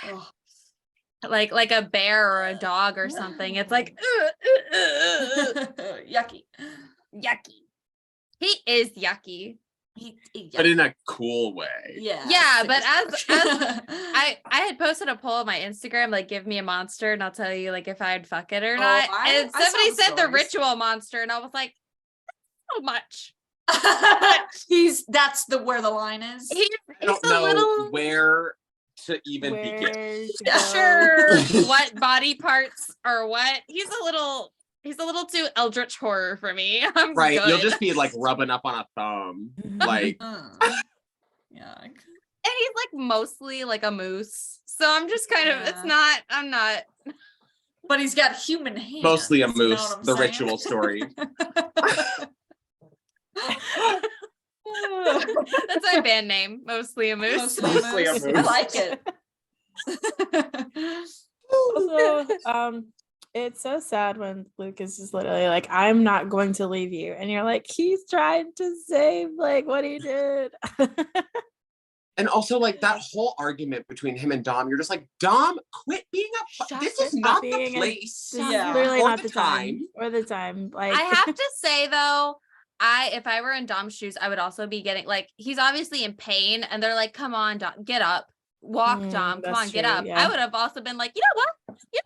Oh. like a bear or a dog or something. It's like Yucky. yucky. He is yucky. But in a cool way. Yeah, but as I had posted a poll on my Instagram, give me a monster and I'll tell you if I'd fuck it or not. And I saw somebody the said the stories. ritual monster, and I was like, so much. That's where the line is. He's I don't a know little where to even begin. sure what body parts or what. He's a little too eldritch horror for me. I'm Right. good. You'll just be rubbing up on a thumb. Yeah. And he's mostly a moose. So I'm just kind of I'm not But he's got human hands. Mostly a you know moose, what I'm the saying? ritual story. that's my band name. Mostly a moose. Mostly a Mostly a moose. I moose. like it. Also, it's so sad when Luke is just literally I'm not going to leave you, and you're like, he's trying to save what he did. And also that whole argument between him and Dom, you're just Dom, quit being this is not the place. This is Yeah. literally Or not the the time or the time. I have to say though, if I were in Dom's shoes, I would also be getting he's obviously in pain, and they're like, come on, Dom, get up. Walk, Dom. Come that's on, get true, up. yeah. I would have also been like, you know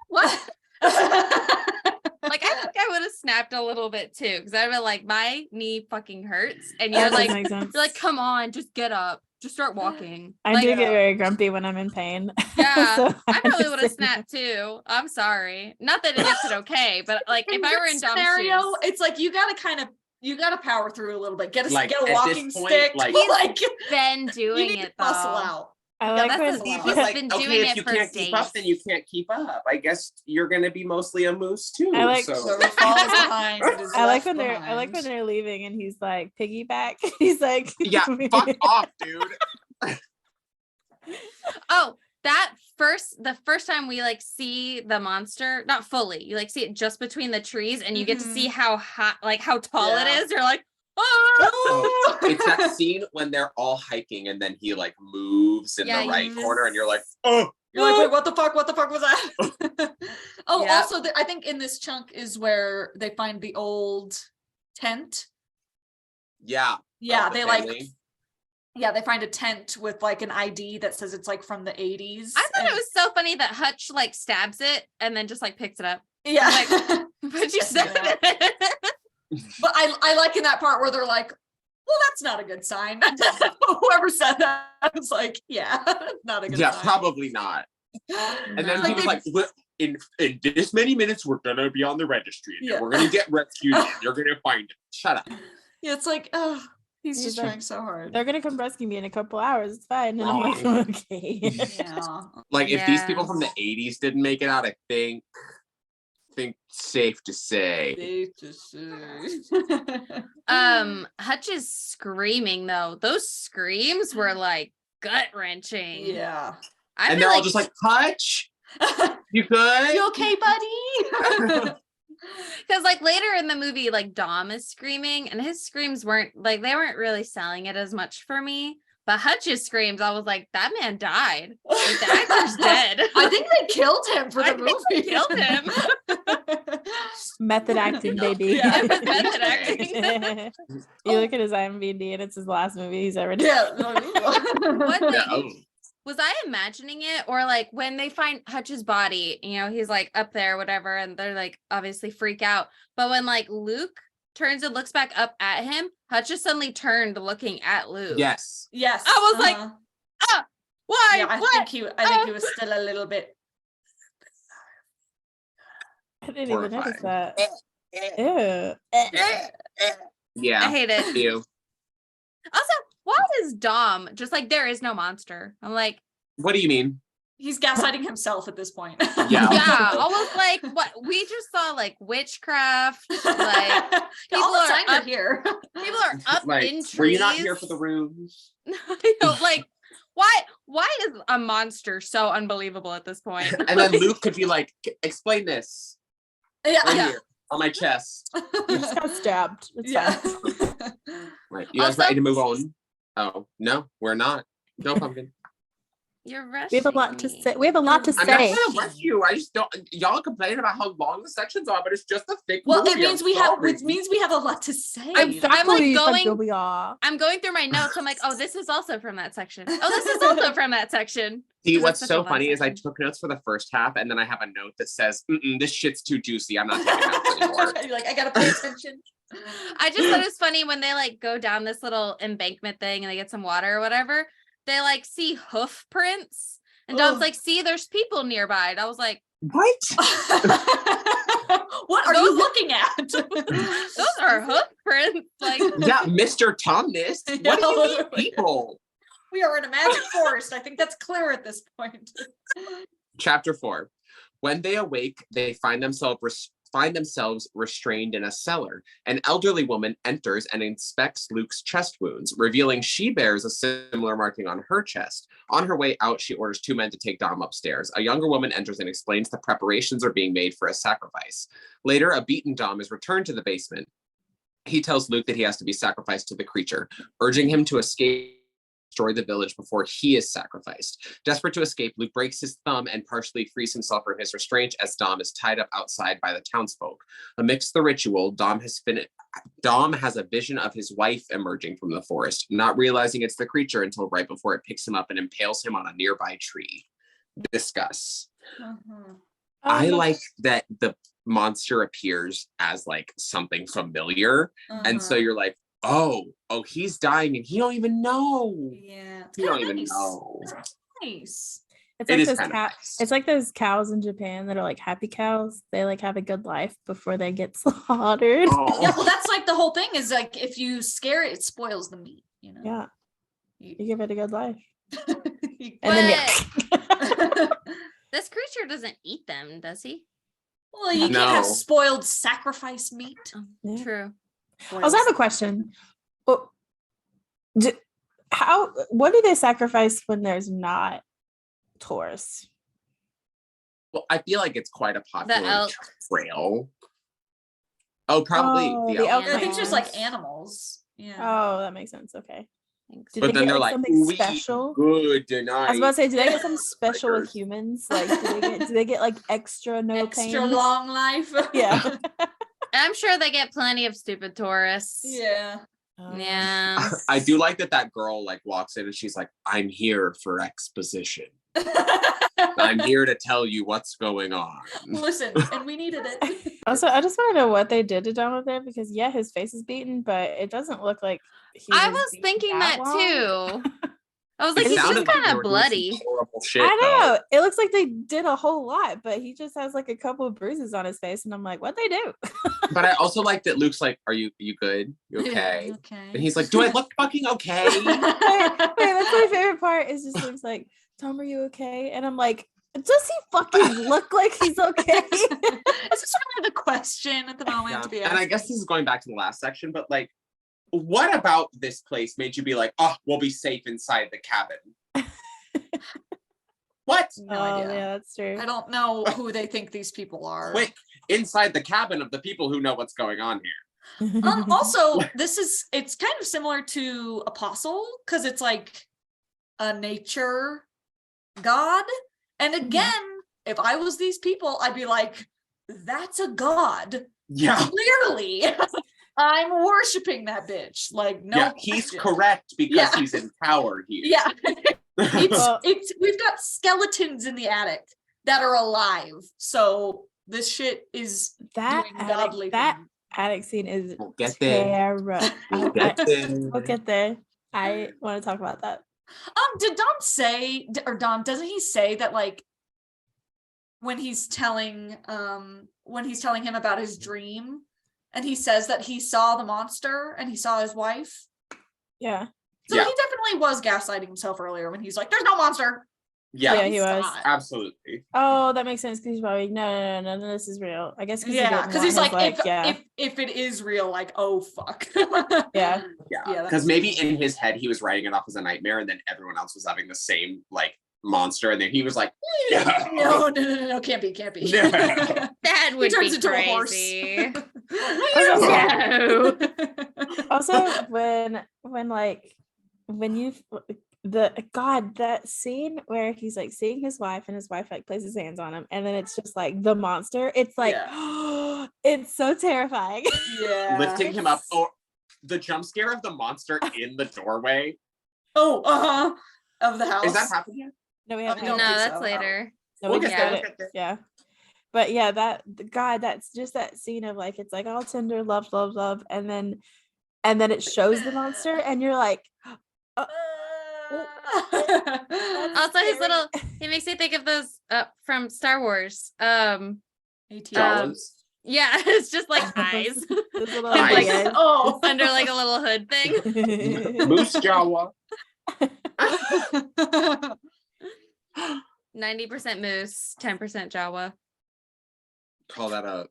what? I think I would have snapped a little bit too, because I'd been like, my knee fucking hurts. And you're That like, doesn't make sense. come on, just get up. just start walking. I do get very grumpy when I'm in pain. Yeah, So I probably would have snapped too. I'm sorry. Not that it makes it okay, but like if I were in Dom's shoes, it's like you gotta power through a little bit. Get a walking point, stick. He's been doing you need it to muscle out. I like when he's like, been okay, doing if it you for can't days. keep up, then you can't keep up. I guess you're gonna be mostly a moose too. I like- so Whoever falls behind is I like left when behind. they're leaving and he's like piggyback. He's like, yeah, fuck off, dude. Oh, the first time we like see the monster, not fully, you like see it just between the trees and you get to see how high, like how tall it is. You're like, oh, it's that scene when they're all hiking and then he like moves in the right corner and you're like, oh. You're like, wait, what the fuck? What the fuck was that? Oh, Yep. also, I think in this chunk is where they find the old tent. Yeah. Yeah, the they family. they find a tent with like an ID that says it's like from the 80s. I thought it was so funny that Hutch like stabs it and then just like picks it up. Yeah. Like, but you said it. But I like in that part where they're like, well, that's not a good sign. Whoever said that, I was like, yeah, not a good sign. Yeah, probably not. And then he was like, in this many minutes, we're gonna be on the registry. And we're gonna get rescued. And you're gonna find it. Shut up. Yeah, it's like, oh, he's just like, trying so hard. they're gonna come rescue me in a couple hours. It's fine. And I'm like, okay. Yeah. Like if these people from the 80s didn't make it out, I think safe to say. Hutch is screaming though. Those screams were like gut wrenching. Yeah. And they're all just like, Hutch, you good? You okay, buddy? Because like later in the movie, like Dom is screaming and his screams weren't really selling it as much for me. But Hutch's screams, I was like, that man died. Like, the actor's dead. I think they killed him for the movie. They killed him. Method acting, baby. Yeah, it was method acting. You look at his IMDb and it's his last movie he's ever done. Yeah. Was I imagining it, or like when they find Hutch's body, you know, he's like up there, whatever, and they're like obviously freak out. But when like Luke turns and looks back up at him, Hutch just suddenly turned looking at Luke. Yes. I was like, why? Yeah, I think he was still a little bit. I didn't even notice that. Ew. Yeah. I hate it. Ew. Also, why is Dom just like, there is no monster? I'm like, what do you mean? He's gaslighting himself at this point. Yeah. I was like, what? We just saw like witchcraft. Like people all the signs are are here. People are up like, in trees. were you not here for the rooms? I know, like, why is a monster so unbelievable at this point? And then Luke could be like, explain this. Yeah. Right here on my chest. He just got stabbed. It's fine. Right. You guys ready to move on? Oh, no, we're not. Go, Pumpkin. You're rushing. We have a lot to say. We have a lot to I'm say. not gonna rush you. I just don't. Y'all complain about how long the sections are, but it's just a thick. Well, movie. it means we have a lot to say. I'm like going. I'm I'm going through my notes. I'm like, oh, this is also from that section. Oh, this is also from that section. See, what's so funny is I took notes for the first half, and then I have a note that says, "This shit's too juicy. I'm not taking notes anymore." You're like, I gotta pay attention. I just thought it was funny when they like go down this little embankment thing and they get some water or whatever. They like see hoof prints. And Dom's like, see, there's people nearby. And I was like, what? What are you looking at? Those are hoof prints. Like, yeah, Mr. Tumnus. What do you mean, people? We are in a magic forest. I think that's clear at this point. Chapter 4. When they awake, they find themselves restrained in a cellar. An elderly woman enters and inspects Luke's chest wounds, revealing she bears a similar marking on her chest. On her way out, she orders 2 men to take Dom upstairs. A younger woman enters and explains the preparations are being made for a sacrifice. Later, a beaten Dom is returned to the basement. He tells Luke that he has to be sacrificed to the creature, urging him to escape, destroy the village before he is sacrificed. Desperate to escape, Luke breaks his thumb and partially frees himself from his restraint as Dom is tied up outside by the townsfolk. Amidst the ritual, Dom has a vision of his wife emerging from the forest, not realizing it's the creature until right before it picks him up and impales him on a nearby tree. Discuss. I like that the monster appears as like something familiar, and so you're like, oh, he's dying and he don't even know. Yeah. It's You don't kinda even nice. know. It's nice. It's like those cows in Japan that are like happy cows. They like have a good life before they get slaughtered. Oh. Yeah, well, that's like the whole thing is like if you scare it, it spoils the meat, you know? Yeah. You give it a good life. You- And then This creature doesn't eat them, does he? well, you can't have spoiled sacrifice meat. Oh, Yeah. True. I also have a question. Well, what do they sacrifice when there's not tourists? Well, I feel like it's quite a popular elk. trail. Oh, probably the elk. I think it's just like hunters. animals. Yeah. Oh, that makes sense. Okay. Thanks. Do But they then get, they're like, like, something we special? good tonight. I was about to say, do they get something special with humans? Like, do they get like extra no Extra pain? long life. Yeah. I'm sure they get plenty of stupid tourists. Yeah. Yeah. I do like that girl like walks in and she's like, I'm here for exposition. I'm here to tell you what's going on. Listen, and we needed it. Also, I just want to know what they did to John with it because yeah, his face is beaten, but it doesn't look like I was thinking that long. too. I was like, It he's sounded just like kind they of were doing some bloody. horrible shit, I know. though. It looks like they did a whole lot, but he just has like a couple of bruises on his face, and I'm like, what'd they do? But I also like that Luke's like, are you good? You okay? Okay. And he's like, do I look fucking okay? Wait, that's my favorite part. Is just Luke's like, Tom, are you okay? And I'm like, does he fucking look like he's okay? It's just really the question at the moment to be asked. And I guess this is going back to the last section, but like, what about this place made you be like, oh, we'll be safe inside the cabin? What? No idea. Yeah, that's true. I don't know who they think these people are. Quick, inside the cabin of the people who know what's going on here. Also, it's kind of similar to Apostle because it's like a nature god. And again, if I was these people, I'd be like, that's a god. Yeah. Clearly. I'm worshiping that bitch. Like, no. Yeah, he's question. correct because he's in power here. Yeah. It's we've got skeletons in the attic that are alive. So this shit is doing godly that things. attic scene is We'll get there. terrible. We'll get there. We'll get there. I want to talk about that. Did Dom say, or Dom, doesn't he say that like when he's telling him about his dream and he says that he saw the monster and he saw his wife? Yeah. So he definitely was gaslighting himself earlier when he's like, there's no monster. Yeah, he was. Absolutely. Oh, that makes sense because he's probably no, this is real. I guess Because he's like, if it is real, like, oh fuck. Yeah. Yeah. Because maybe in his head he was writing it off as a nightmare, and then everyone else was having the same like monster, and then he was like, no, can't be. No. That would turns be into a horse. crazy. No. Also, that scene where he's like seeing his wife and his wife like places hands on him, and then it's just like the monster. It's like, it's so terrifying. Yeah. Lifting him up, or the jump scare of the monster in the doorway. Oh, of the house. Is that happening yet? No, we I haven't. don't No, think that's so. later. No, We'll we get just there, got it. Yeah. But yeah, that's just that scene of like, it's like all tender, love, and then it shows the monster, and you're like, Also, his little, he makes me think of those from Star Wars. Jawas. Yeah, it's just like eyes. Those little Eyes. eyes. Under like a little hood thing. Moose Jawa. 90% moose, 10% Jawa. Call that a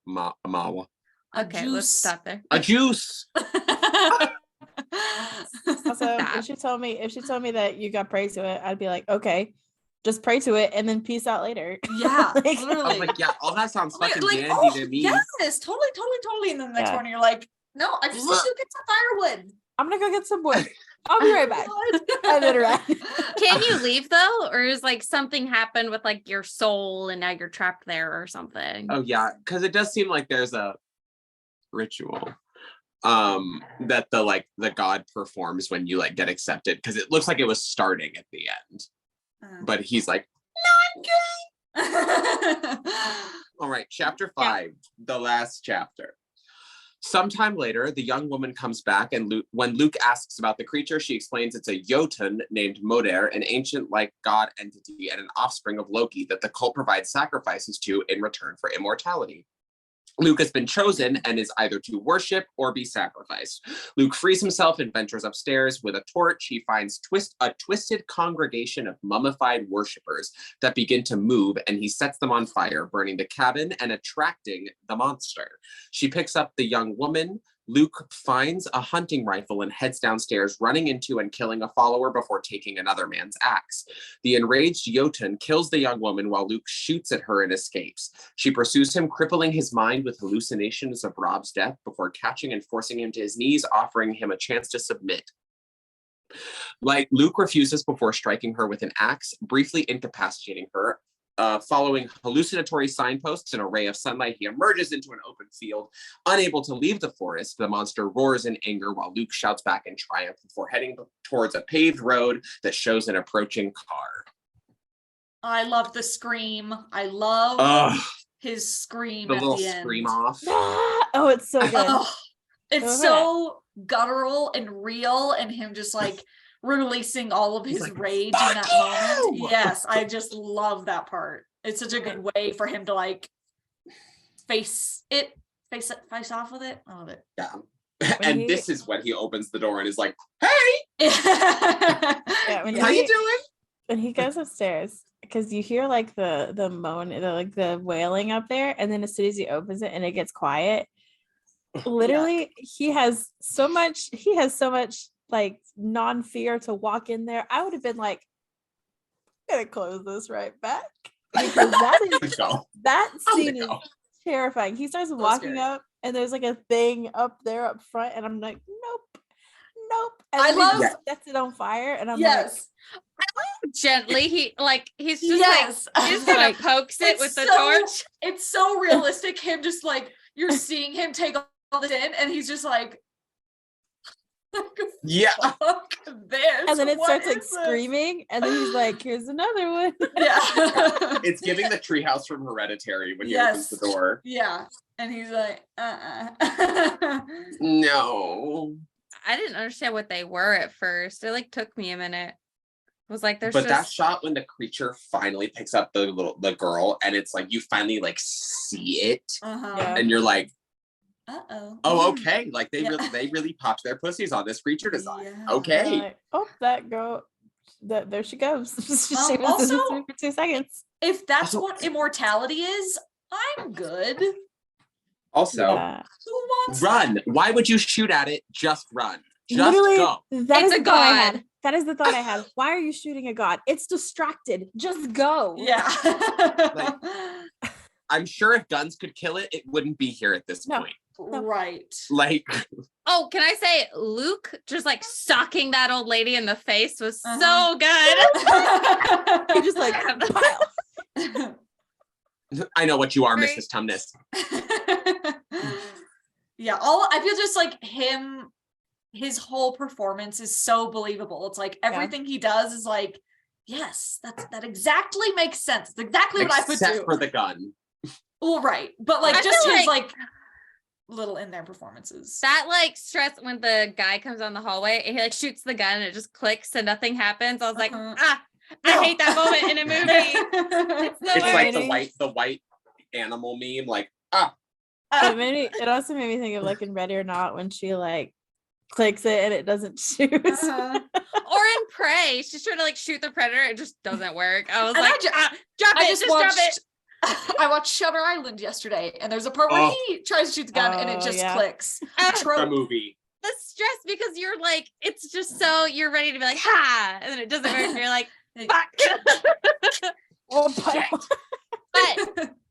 mawa. Okay, let's stop there. A juice. Also, if she told me that you got pray to it, I'd be like, okay, just pray to it and then peace out later. Yeah, Like, literally. I was like, yeah, all that sounds fucking Like, dandy to me. yes, totally. And then the next morning you're like, no, I just need to get some firewood. I'm gonna go get some wood. I'll be right back. And then run. Can you leave though? Or is like something happened with like your soul and now you're trapped there or something? Oh yeah, because it does seem like there's a ritual that the god performs when you like get accepted, because it looks like it was starting at the end. But he's like, no, I'm good. All right, chapter 5, the last chapter. Sometime later, the young woman comes back, and when Luke asks about the creature, she explains it's a Jotun named Moder, an ancient like god entity and an offspring of Loki that the cult provides sacrifices to in return for immortality. Luke has been chosen and is either to worship or be sacrificed. Luke frees himself and ventures upstairs. With a torch, he finds a twisted congregation of mummified worshippers that begin to move, and he sets them on fire, burning the cabin and attracting the monster. She picks up the young woman. Luke finds a hunting rifle and heads downstairs, running into and killing a follower before taking another man's axe. The enraged Jotun kills the young woman while Luke shoots at her and escapes. She pursues him, crippling his mind with hallucinations of Rob's death before catching and forcing him to his knees, offering him a chance to submit. Like, Luke refuses before striking her with an axe, briefly incapacitating her. Following hallucinatory signposts and a ray of sunlight, he emerges into an open field. Unable to leave the forest, the monster roars in anger while Luke shouts back in triumph before heading towards a paved road that shows an approaching car. I love the scream. I love his scream at the end. The little scream off. Oh, it's so good. It's so guttural and real, and him just like releasing all of his rage in that moment. Yes, I just love that part. It's such a good way for him to like face off with it. I love it. Yeah. And this is when he opens the door and is like, "Hey, how you doing?" When he goes upstairs, because you hear like the moan, like the wailing up there, and then as soon as he opens it and it gets quiet, literally he has so much like non-fear to walk in there. I would have been like, I'm gonna close this right back, because that scene is terrifying. He starts walking up and there's like a thing up there up front, and I'm like, nope. And I love he sets it on fire, and I'm like, gently he's just he's kind of pokes it with the torch. It's so realistic. Him just like, you're seeing him take all this in, and he's just like, fuck this. And then it starts like screaming, and then he's like, here's another one. It's giving the treehouse from Hereditary when he opens the door. And he's like, no. I didn't understand what they were at first. It like took me a minute. It was like, that shot when the creature finally picks up the girl, and it's like you finally like see it, and you're like, oh, okay. Like they really popped their pussies on this creature design. Yeah. Okay. Like, that girl, there she goes. She was for 2 seconds. If that's what immortality is, I'm good. Also, who wants run? that? Why would you shoot at it? Just run. Just literally, go. It's a god. That is the thought I had. Why are you shooting a god? It's distracted. Just go. Yeah. Like, I'm sure if guns could kill it, it wouldn't be here at this point. Right. Like, oh, can I say Luke just like socking that old lady in the face was so good. He just like I know what you are, Mrs. Tumnus. Yeah, I feel just like his whole performance is so believable. It's like everything he does is like, yes, that exactly makes sense. It's exactly what I would do. Except for the gun. Well, right. But like just his like little in their performances. That like stress when the guy comes down the hallway and he like shoots the gun and it just clicks and nothing happens. I was like, I hate that moment in a movie. It's like the white animal meme, like It also made me think of like in Ready or Not when she like clicks it and it doesn't shoot. Or in Prey, she's trying to like shoot the predator, it just doesn't work. I was like, drop it. I watched Shutter Island yesterday, and there's a part where he tries to shoot the gun and it just clicks. The movie. The stress, because you're like, it's just so you're ready to be like, ha, and then it doesn't work, and you're like, fuck. But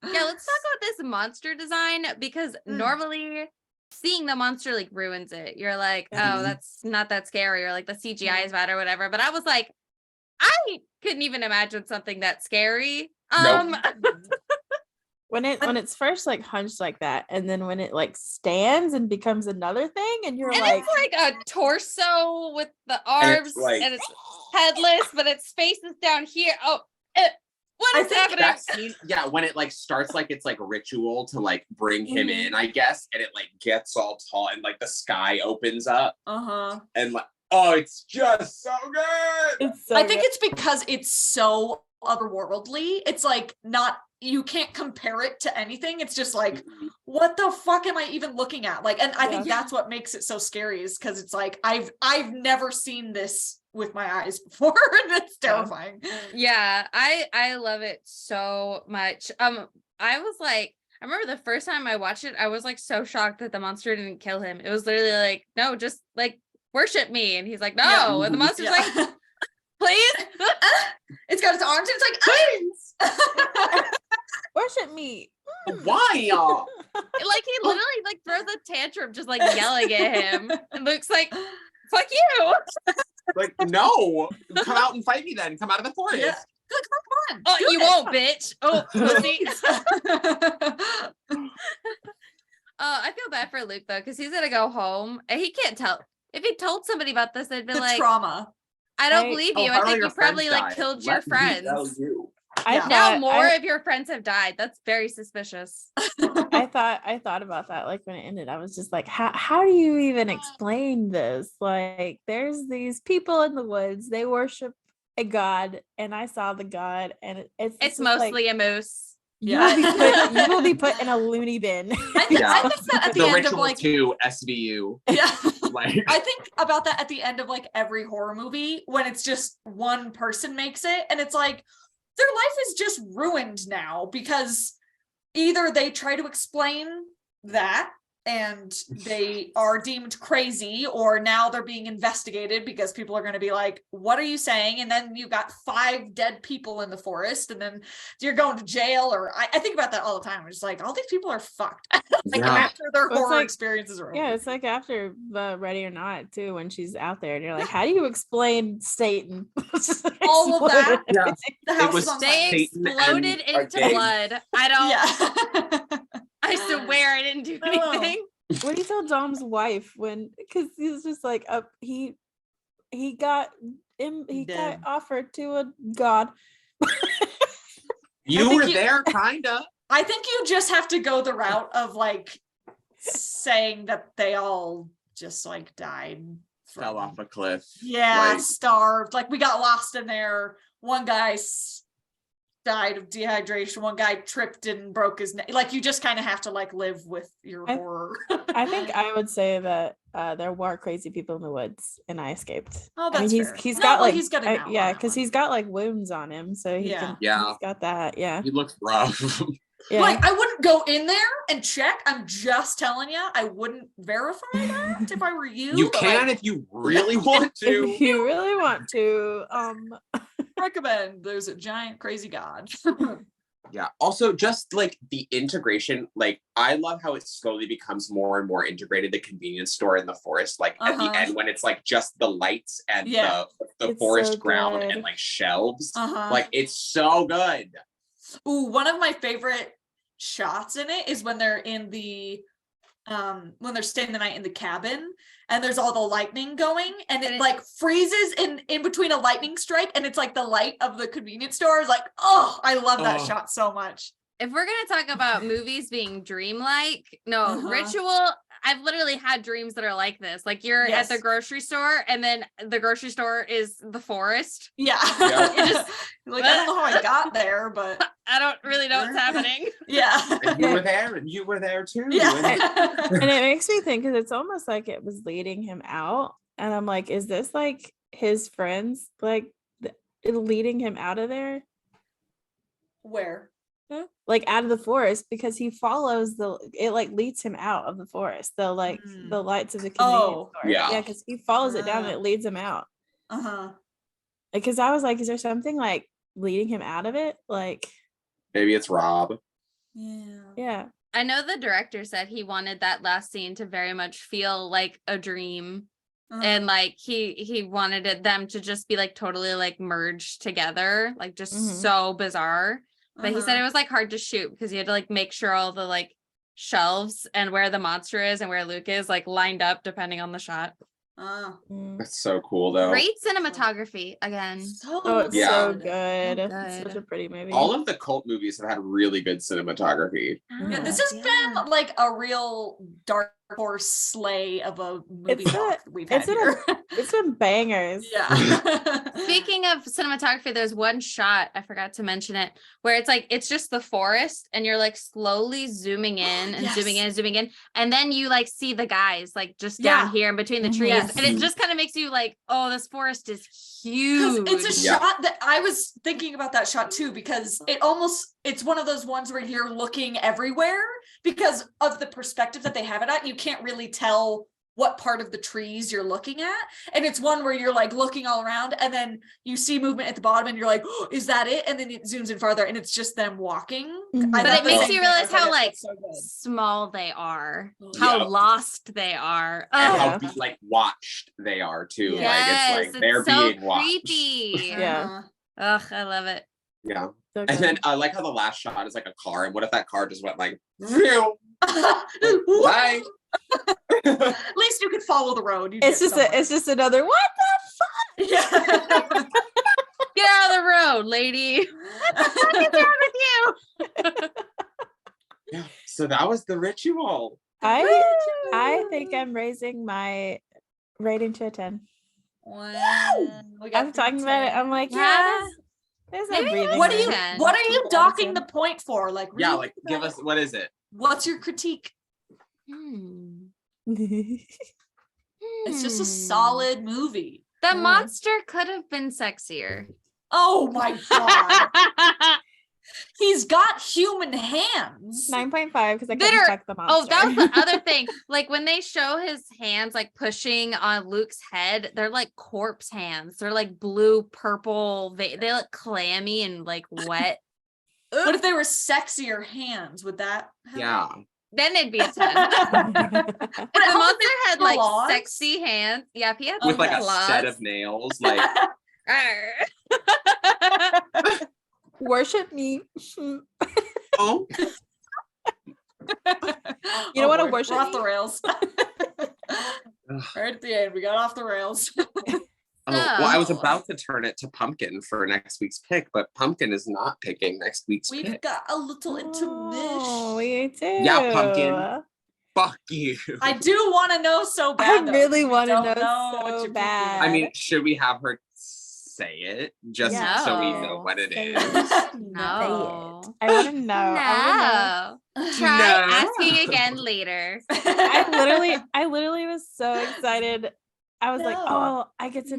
yeah, let's talk about this monster design, because normally seeing the monster like ruins it. You're like, oh, that's not that scary, or like the CGI is bad or whatever. But I was like, I couldn't even imagine something that scary. When it's first like hunched like that, and then when it like stands and becomes another thing, and you're like, it's like a torso with the arms, and it's headless, but its face is down here. What is happening? That scene, when it like starts like it's like ritual to like bring him in, I guess, and it like gets all tall and like the sky opens up. And like, oh, it's just so good. I think it's because it's so otherworldly. It's like not, you can't compare it to anything. It's just like, what the fuck am I even looking at? Like, and I think that's what makes it so scary, is because it's like I've never seen this with my eyes before, and it's terrifying. Yeah, I love it so much. I was like, I remember the first time I watched it, I was like so shocked that the monster didn't kill him. It was literally like, no, just like worship me, and he's like, no, and the monster's like, please. It's got its arms, and it's like, worship me. Why? Like he literally like throws a tantrum, just like yelling at him, and Luke's like, fuck you. Like, no, come out and fight me then. Come out of the forest. Yeah. Come on. Oh, you won't, bitch. Oh, pussy. I feel bad for Luke though, because he's gonna go home and he can't tell. If he told somebody about this, they'd be like, trauma. I don't believe you. I think you probably like killed your friends. Now more of your friends have died. That's very suspicious. I thought about that like when it ended. I was just like, how do you even explain this? Like, there's these people in the woods, they worship a god, and I saw the god, and it's mostly like, a moose. You will be put in a loony bin. I think that at the end of like SVU. Yeah. Like, I think about that at the end of like every horror movie, when it's just one person makes it, and it's like their life is just ruined now because either they try to explain that and they are deemed crazy, or now they're being investigated because people are going to be like, what are you saying? And then you've got 5 dead people in the forest, and then you're going to jail. Or I think about that all the time. I'm just like, all these people are fucked. Like after their horror experiences are over. Yeah, it's like after the Ready or Not too, when she's out there and you're like, how do you explain Satan? All of that. Yeah. The house was they exploded into blood. I don't. Yeah. I swear I didn't do anything. What do you tell Dom's wife when, because he's just like he got offered to a god. You were there, kinda. I think you just have to go the route of like saying that they all just like died. Fell off a cliff. Yeah, like, starved. Like we got lost in there. One guy died of dehydration. One guy tripped and broke his neck. Like you just kind of have to like live with your horror. I think I would say that there were crazy people in the woods and I escaped. Oh, that's fair. He's got like he's got because he's got like wounds on him, so he's got that. Yeah, he looks rough. Yeah. Like I wouldn't go in there and check. I'm just telling you, I wouldn't verify that if I were you. You can if you really want to. If you really want to. Recommend. There's a giant crazy god. Yeah. Also, just like the integration, like I love how it slowly becomes more and more integrated. The convenience store in the forest, like at the end when it's like just the lights and the forest so ground and like shelves. Like it's so good. Ooh, one of my favorite shots in it is when they're in the when they're staying the night in the cabin and there's all the lightning going and it like freezes in between a lightning strike and it's like the light of the convenience store is like, oh, I love that shot so much. If we're gonna talk about movies being dreamlike, Ritual, I've literally had dreams that are like this. Like you're at the grocery store and then the grocery store is the forest. Yeah. It just like I don't know how I got there, but I don't really know what's happening. Yeah. And you were there and you were there too. Yeah. And it makes me think, because it's almost like it was leading him out. And I'm like, is this like his friends like leading him out of there? Where? Like out of the forest, because he follows it like leads him out of the forest, the like the lights of the convenience store. Yeah, because he follows it down and it leads him out. Because I was like, is there something like leading him out of it? Like maybe it's Rob. Yeah. I know the director said he wanted that last scene to very much feel like a dream. And like he wanted them to just be like totally like merged together, like just so bizarre. But he said it was like hard to shoot because you had to like make sure all the like shelves and where the monster is and where Luke is like lined up depending on the shot. That's so cool though. Great cinematography again. So good. It's such a pretty movie. All of the cult movies have had really good cinematography. Yeah, this has been like a real dark horse sleigh of a movie we've had here. It's been bangers. Yeah. Speaking of cinematography, there's one shot, I forgot to mention it, where it's like, it's just the forest and you're like slowly zooming in and zooming in and zooming in. And then you like see the guys like just down here in between the trees. Yes. And it just kind of makes you like, oh, this forest is huge. It's a shot that I was thinking about that shot too, because it's one of those ones where you're looking everywhere because of the perspective that they have it at. You can't really tell what part of the trees you're looking at. And it's one where you're like looking all around and then you see movement at the bottom and you're like, oh, is that it? And then it zooms in farther and it's just them walking. But it makes you realize how like small they are, how lost they are. And how like watched they are too. Yes, like it's like they're so being watched. creepy. Yeah. Ugh, I love it. Yeah. So and then I like how the last shot is like a car, and what if that car just went like bye? At least you could follow the road. It's just another what the fuck? Yeah. Get out of the road, lady. What the fuck is wrong with you? Yeah. So that was the ritual. I think I'm raising my rating to a 10. I'm talking about it. I'm like, there's a breathing. What are you docking the point for? Like, yeah, like give us, what is it? What's your critique? It's just a solid movie. The monster could have been sexier. Oh my god. He's got human hands. 9.5 because I couldn't check the monster. Oh, that was the other thing. Like when they show his hands like pushing on Luke's head, they're like corpse hands. They're like blue, purple. They look clammy and like wet. What if they were sexier hands? Would that help? Yeah. Then it'd be a 10. If the monster had like claws? sexy hands, yeah, if he had With like claws. a set of nails, like worship me. oh. You don't want to worship We're off me? the rails. Right at the end, we got off the rails. Oh, well, I was about to turn it to Pumpkin for next week's pick, but Pumpkin is not picking next week's pick. We've got a little intermission. Oh, we do. Yeah, Pumpkin. Fuck you. I do want to know so bad. I really want to know what so you're bad. I mean, should we have her say it just so we know what it is? No. I want to know. No. Try asking again later. I literally was so excited. I was like, oh, I get to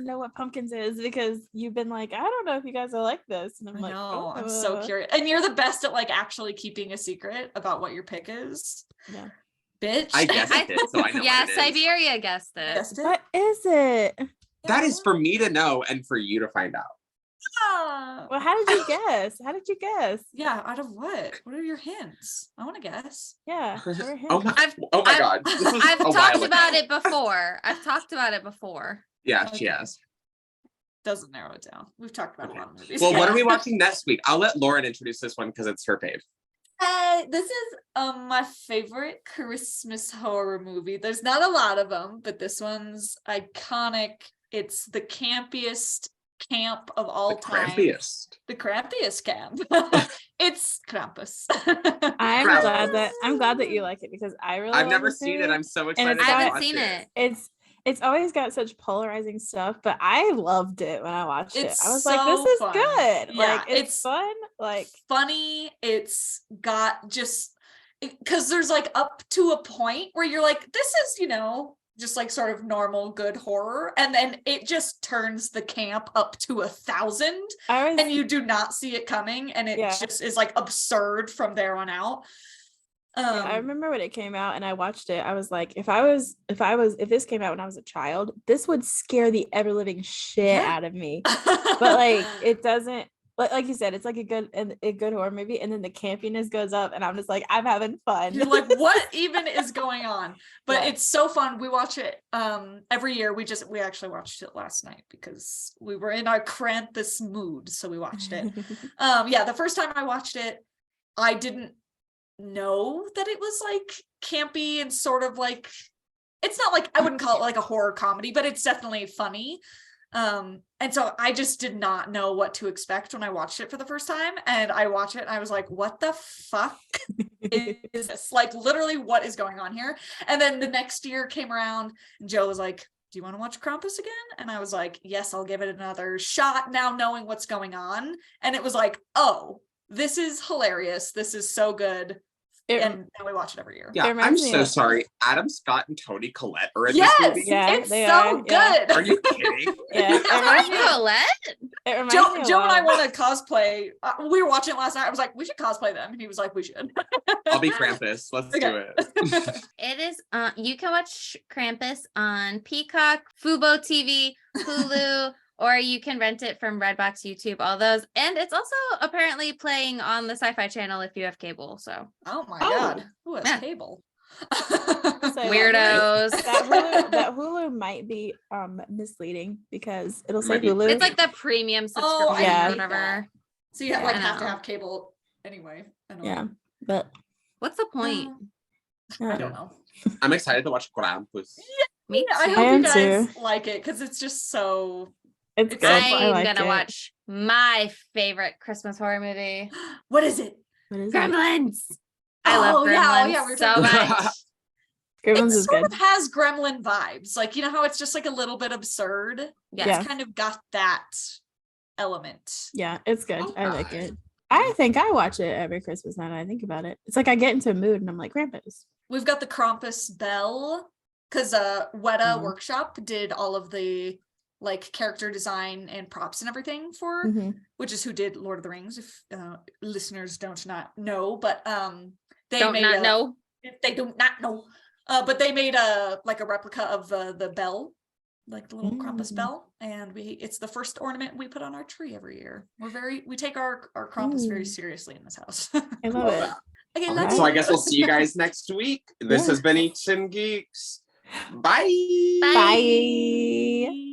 know what Pumpkins is because you've been like, I don't know if you guys are like this. And I'm like, oh, I'm so curious. And you're the best at like actually keeping a secret about what your pick is. Yeah. Bitch. I guessed it, so I know Yeah, what it is. Siberia guessed it. What is it? That is for me to know and for you to find out. Well, how did you guess? Yeah, out of what? What are your hints? I want to guess. Yeah. Oh my god. I've talked about it before. Yeah, she has. Doesn't narrow it down. We've talked about a lot of movies. Well, what are we watching next week? I'll let Lauren introduce this one because it's her fave. This is my favorite Christmas horror movie. There's not a lot of them, but this one's iconic. It's the campiest camp of all time. The Krampiest camp. It's Krampus. I'm glad that you like it because I've never seen it. I'm so excited. I haven't seen it. It's always got such polarizing stuff, but I loved it when I watched it. I was so like, this is fun. good. Yeah, like it's fun. Like funny. It's got just because there's like up to a point where you're like, this is, just like sort of normal good horror, and then it just turns the camp up to 1,000 and you do not see it coming, and it just is like absurd from there on out. I remember when it came out and I watched it, I was like, if this came out when I was a child, this would scare the ever living shit out of me. But like it doesn't, like you said, it's like a good horror movie, and then the campiness goes up and I'm just like, I'm having fun. You're like, what even is going on? But it's so fun. We watch it every year. We actually watched it last night because we were in our Krampus mood, so we watched it. The first time I watched it, I didn't know that it was like campy and sort of like it's not like, I wouldn't call it like a horror comedy, but it's definitely funny. And so I just did not know what to expect when I watched it for the first time. And I watched it and I was like, what the fuck is this? Like, literally, what is going on here? And then the next year came around and Joe was like, do you want to watch Krampus again? And I was like, yes, I'll give it another shot now knowing what's going on. And it was like, oh, this is hilarious. This is so good. And now we watch it every year. Yeah, I'm so sorry. Adam Scott and Toni Collette are in yes, this movie. Yeah, it's so good. Are you kidding? Yeah, Joe and I want to cosplay. We were watching it last night. I was like, we should cosplay them. And he was like, we should. I'll be Krampus. Let's do it. It is, you can watch Krampus on Peacock, Fubo TV, Hulu, or you can rent it from Redbox, YouTube, all those. And it's also apparently playing on the Sci-Fi Channel if you have cable. So, oh my God, who has cable? Weirdos. That Hulu might be misleading because it'll say Hulu. It's like the premium subscription, yeah. Whatever. So you have to have cable anyway. Yeah, but what's the point? I don't know. I'm excited to watch Krampus. Me too. I hope you guys like it because it's just so. It's good. I'm gonna watch my favorite Christmas horror movie. What is it? Gremlins. I love Gremlins so much. Gremlins it is sort good. of has Gremlin vibes. Like, you know how it's just like a little bit absurd? Yeah. It's kind of got that element. Yeah, it's good. I like it. I think I watch it every Christmas now that I think about it. It's like I get into a mood and I'm like, Krampus. We've got the Krampus bell because Weta Workshop did all of the like character design and props and everything for, which is who did Lord of the Rings, if listeners don't not know, but they do not know, but they made a replica of the bell, like the little Krampus bell, and it's the first ornament we put on our tree every year. We take our Krampus very seriously in this house. I love it. Okay, so I guess we'll see you guys next week. This has been Eeks and Geeks. Bye. Bye.